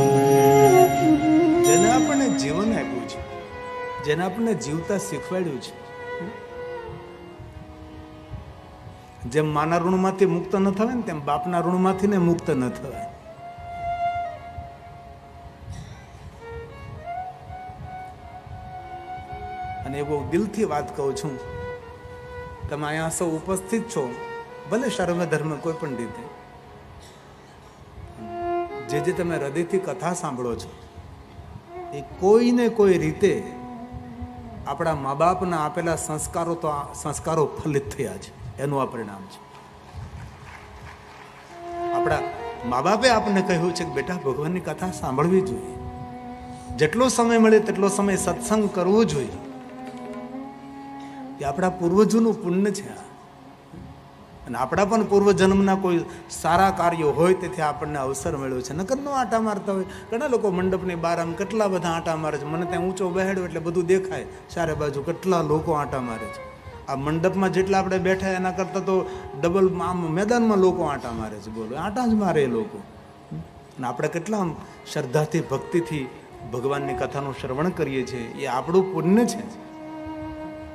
જેને આપણને જીવન આપ્યું છે, જેને આપણને જીવતા શીખવાડ્યું છે, જેમ માના ઋણમાંથી મુક્ત ન થવાય ને તેમ બાપના ઋણમાંથી ને મુક્ત ન થવાય. અને એ બહુ દિલથી વાત કહું છું. તમે અહીંયા સૌ ઉપસ્થિત છો, ભલે સર્વ ધર્મ કોઈ પણ રીતે, જે તમે હૃદયથી કથા સાંભળો છો એ કોઈને કોઈ રીતે આપણા મા બાપના આપેલા સંસ્કારો ફલિત થયા છે, એનું આ પરિણામ છે. આપણા મા બાપે આપણને કહ્યું છે કે બેટા ભગવાનની કથા સાંભળવી જોઈએ, જેટલો સમય મળે તેટલો સમય સત્સંગ કરવો જોઈએ. એ આપણા પૂર્વજોનું પુણ્ય છે. અને આપણા પણ પૂર્વજન્મના કોઈ સારા કાર્યો હોય તેથી આપણને અવસર મળ્યો છે. નકર નો આંટા મારતા હોય. ઘણા લોકો મંડપની બહાર આમ કેટલા બધા આંટા મારે છે. મને ત્યાં ઊંચો બેહાડ્યો એટલે બધું દેખાય, ચારે બાજુ કેટલા લોકો આંટા મારે છે. આ મંડપમાં જેટલા આપણે બેઠા એના કરતાં તો ડબલ આમ મેદાનમાં લોકો આંટા મારે છે. બોલો, આંટા જ મારે એ લોકો. અને આપણે કેટલા શ્રદ્ધાથી ભક્તિથી ભગવાનની કથાનું શ્રવણ કરીએ છીએ, એ આપણું પુણ્ય છે.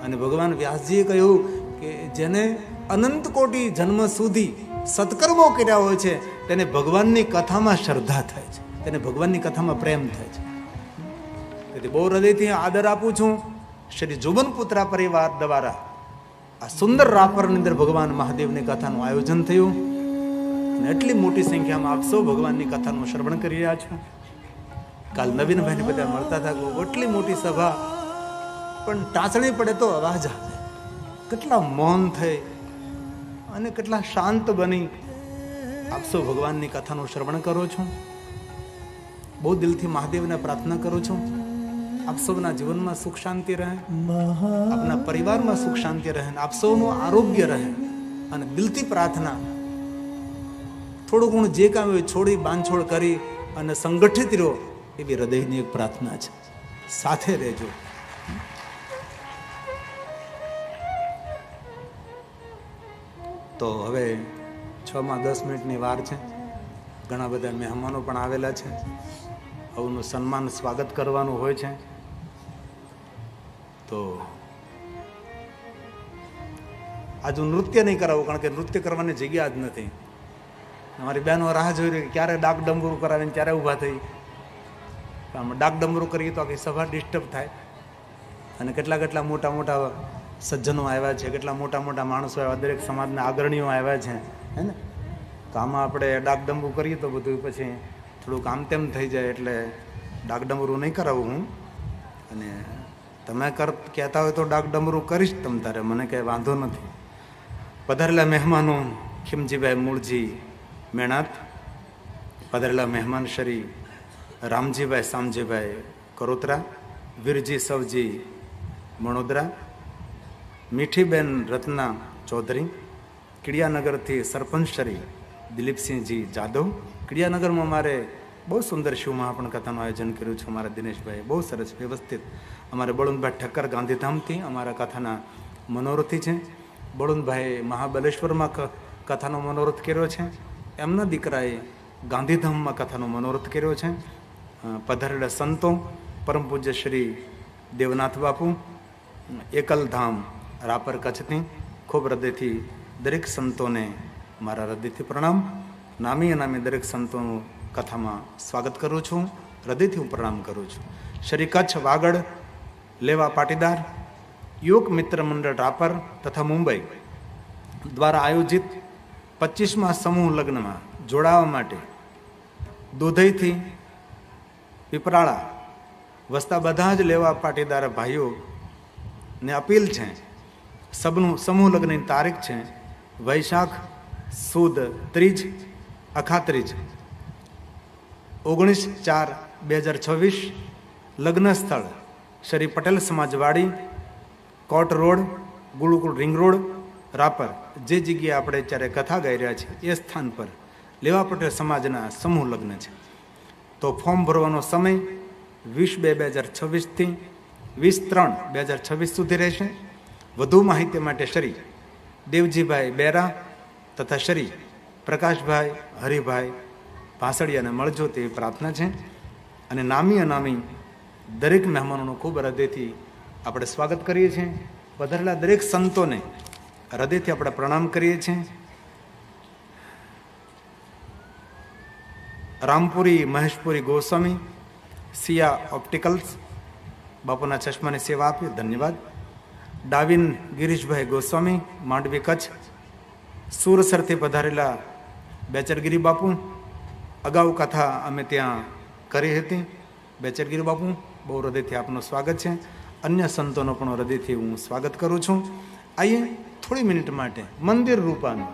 અને ભગવાન વ્યાસજીએ કહ્યું કે જેને અનંત કોટી જન્મ સુધી સત્કર્મો કર્યા હોય છે તેને ભગવાનની કથામાં શ્રદ્ધા થાય છે, તેને ભગવાનની કથામાં પ્રેમ થાય છે. તેથી બહુ હૃદયથી આદર આપું છું. શ્રી જોબનપુત્રા પરિવાર દ્વારા આ સુંદર રાપરની અંદર ભગવાન મહાદેવની કથાનું આયોજન થયું અને એટલી મોટી સંખ્યામાં આપ સૌ ભગવાનની કથાનું શ્રવણ કરી રહ્યા છો. કાલ નવીનભાઈને બધા મળતા હતા, એટલી મોટી સભા પણ ટાંચણી પડે તો અવાજ આવે. કેટલા મૌન થઈ અને કેટલા શાંત બની આપ સૌ ભગવાનની કથાનું શ્રવણ કરો છો. બહુ દિલથી મહાદેવને પ્રાર્થના કરું છું આપ સૌના જીવનમાં સુખ શાંતિ રહે, આપના પરિવારમાં સુખ શાંતિ રહે, આપ સૌનું આરોગ્ય રહે. અને દિલથી પ્રાર્થના થોડું ઘણું જે કામ હોય છોડી બાંધછોડ કરી અને સંગઠિત રહો, એવી હૃદયની એક પ્રાર્થના છે. સાથે રહેજો. તો હવે 6-10 મિનિટની વાર છે. ઘણા બધા મહેમાનો પણ આવેલા છે. આવનું સન્માન સ્વાગત કરવાનું હોય છે. તો આજ હું નૃત્ય નહીં કરાવું, કારણ કે નૃત્ય કરવાની જગ્યા જ નથી. અમારી બહેનો રાહ જોઈ રહી ક્યારે ડાક ડમરૂ કરાવીને ત્યારે ઊભા થઈ. આમ ડાક ડમરૂ કરીએ તો આખી સભા ડિસ્ટર્બ થાય. અને કેટલા મોટા મોટા સજ્જનો આવ્યા છે, કેટલા મોટા મોટા માણસો આવ્યા, દરેક સમાજના અગ્રણીઓ આવ્યા છે, હે ને. તો આમાં આપણે ડાક ડમરૂ કરીએ તો બધું પછી થોડુંક આમ તેમ થઈ જાય, એટલે ડાક ડમરૂ નહીં કરાવું હું. અને તમે કહેતા હોય તો ડાક ડમરૂ કરીશ તમ તારે, મને કંઈ વાંધો નથી. પધારેલા મહેમાનો ખીમજીભાઈ મૂળજી મેણાત, પધારેલા મહેમાન શ્રી રામજીભાઈ શામજીભાઈ કરોત્રા, વીરજી સવજી મણોદરા, મીઠીબેન રત્ના ચૌધરી, કિડિયાનગરથી સરપંચ શ્રી દિલીપસિંહજી જાદવ. કિડિયાનગરમાં મારે બહુ સુંદર શિવ મહાપણ કથાનું આયોજન કર્યું છે અમારા દિનેશભાઈ, બહુ સરસ વ્યવસ્થિત. અમારે બળુંદભાઈ ઠક્કર ગાંધીધામથી અમારા કથાના મનોરથી છે. બળુંદભાઈ મહાબલેશ્વરમાં કથાનો મનોરથ કર્યો છે. એમના દીકરાએ ગાંધીધામમાં કથાનો મનોરથ કર્યો છે. પધારેલા સંતો પરમ પૂજ્ય શ્રી દેવનાથ બાપુ, એકલધામ રાપર કચ્છથી, ખૂબ હૃદયથી દરેક સંતોને મારા હૃદયથી પ્રણામ. નામી અનામી દરેક સંતોનું કથામાં સ્વાગત કરું છું, હૃદયથી હું પ્રણામ કરું છું. શ્રી કચ્છ વાગડ લેવા પાટીદાર યુવક મિત્ર મંડળ રાપર તથા મુંબઈ દ્વારા આયોજિત 25મા સમૂહ લગ્નમાં જોડાવા માટે દુધઈથી પીપરાળા વસતા બધા જ લેવા પાટીદાર ભાઈઓને અપીલ છે. સબનું સમૂહ લગ્નની તારીખ છે વૈશાખ સુદ ત્રીજ અખાત્રીજ 19/4/2026. લગ્ન સ્થળ શ્રી પટેલ સમાજવાડી, કોટ રોડ, ગુરુકુળ રિંગ રોડ, રાપર. જે જગ્યાએ આપણે અત્યારે કથા ગાઈ રહ્યા છીએ એ સ્થાન પર લેવા પટેલ સમાજના સમૂહ લગ્ન છે. તો ફોર્મ ભરવાનો સમય 20/2/2026થી 20/3/2026 સુધી રહેશે. વધુ માહિતી માટે શ્રી દેવજીભાઈ બેરા તથા શ્રી પ્રકાશભાઈ હરિભાઈ ભાસડિયાને મળજો તેવી પ્રાર્થના છે. અને નામી અનામી દરેક મહેમાનોનું ખૂબ હૃદયથી આપણે સ્વાગત કરીએ છીએ. પધારેલા દરેક સંતોને હૃદયથી આપણે પ્રણામ કરીએ છીએ. રામપુરી મહેશપુરી ગોસ્વામી, સિયા ઓપ્ટિકલ્સ બાપુના ચશ્માની સેવા આપી, ધન્યવાદ. ડાવિન ગિરીશભાઈ ગોસ્વામી, માંડવી કચ્છ. સુરસરથી પધારેલા બેચરગીરી બાપુ, અગાઉ કથા અમે ત્યાં કરી હતી. બેચરગીરી બાપુ, બહુ હૃદયથી આપનું સ્વાગત છે. અન્ય સંતોનો પણ હૃદયથી હું સ્વાગત કરું છું. આઈએ થોડી મિનિટ માટે મંદિર રૂપાનું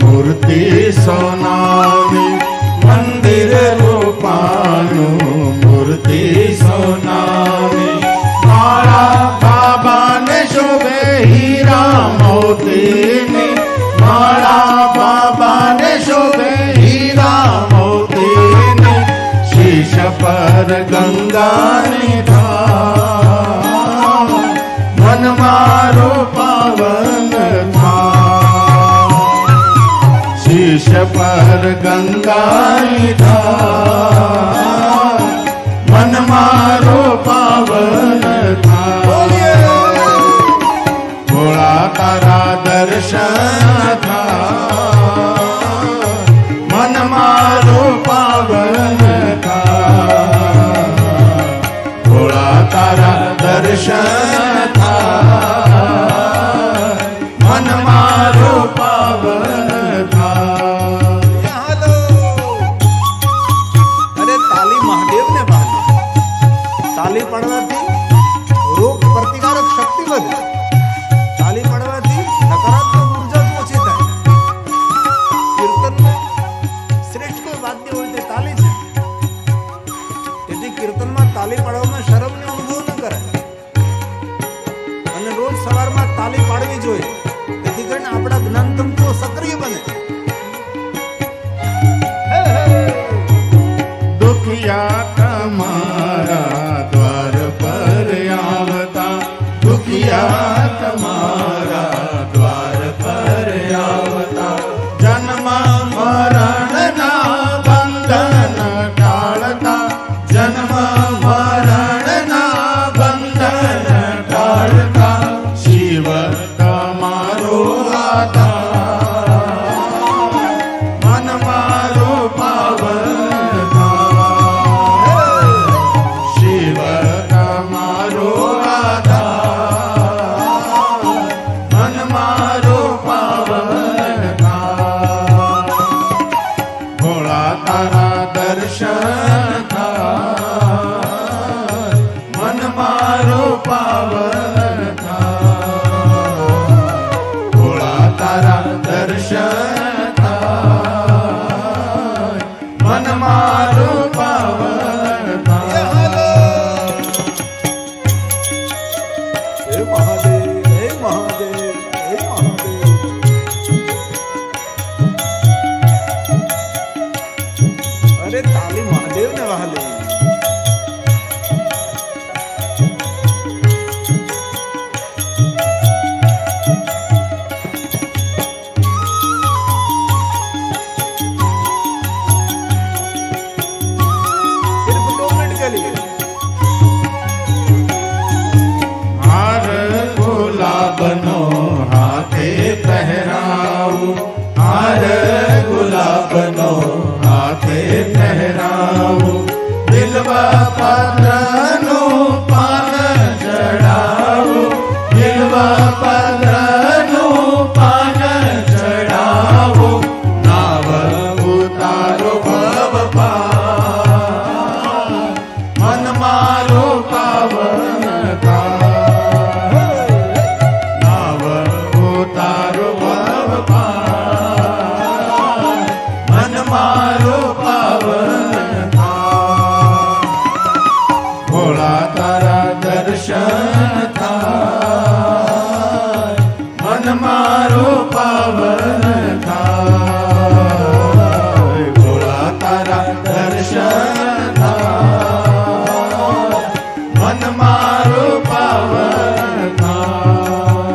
મૂર્તિ સોનાની, મંદિર રૂપાનું મૂર્તિ સોનાની. મારા બાબાને શોભે હીરા મોતીની, મારા બાબાને શોભે હીરા મોતીની. શીશ પર ગંગાની ધાર, મન મારો પાવન શીશ પર ગંગાની ધાર, મન મારો પાવન થાય. ભોળા તારા દર્શન થાય, મન મારો પાવન થાય. ભોળા તારા દર્શન થાય, મન મારો પાવન. તાલી પાડવાથી રોગ પ્રતિકારક શક્તિ વધે. તાલી પાડવાથી નકારાત્મક ઉર્જા ઓછી થાય. કીર્તનમાં મારું પાવન થાય.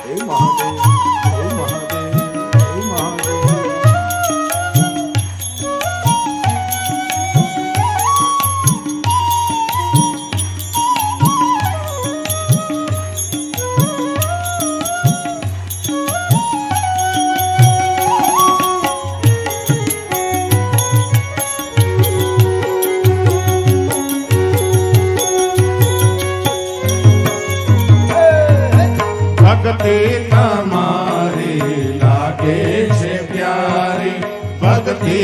હે મહાદેવ, હે મહાદેવ, હે મહાદેવ. ભક્તિ તમારી લાગે છે પ્યારી, ભક્તિ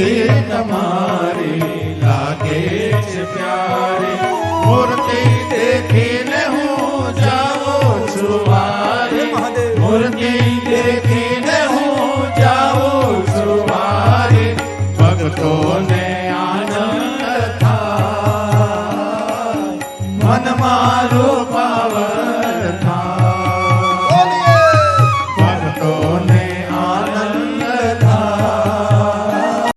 તમારી લાગે છે પ્યારી. મૂર્તિ દેખીને હું જાઉં છું વારી, મૂર્તિ દેખીને હું જાઉં છું વારી. ભક્તોને આનંદ થાય, મન મારું પાવન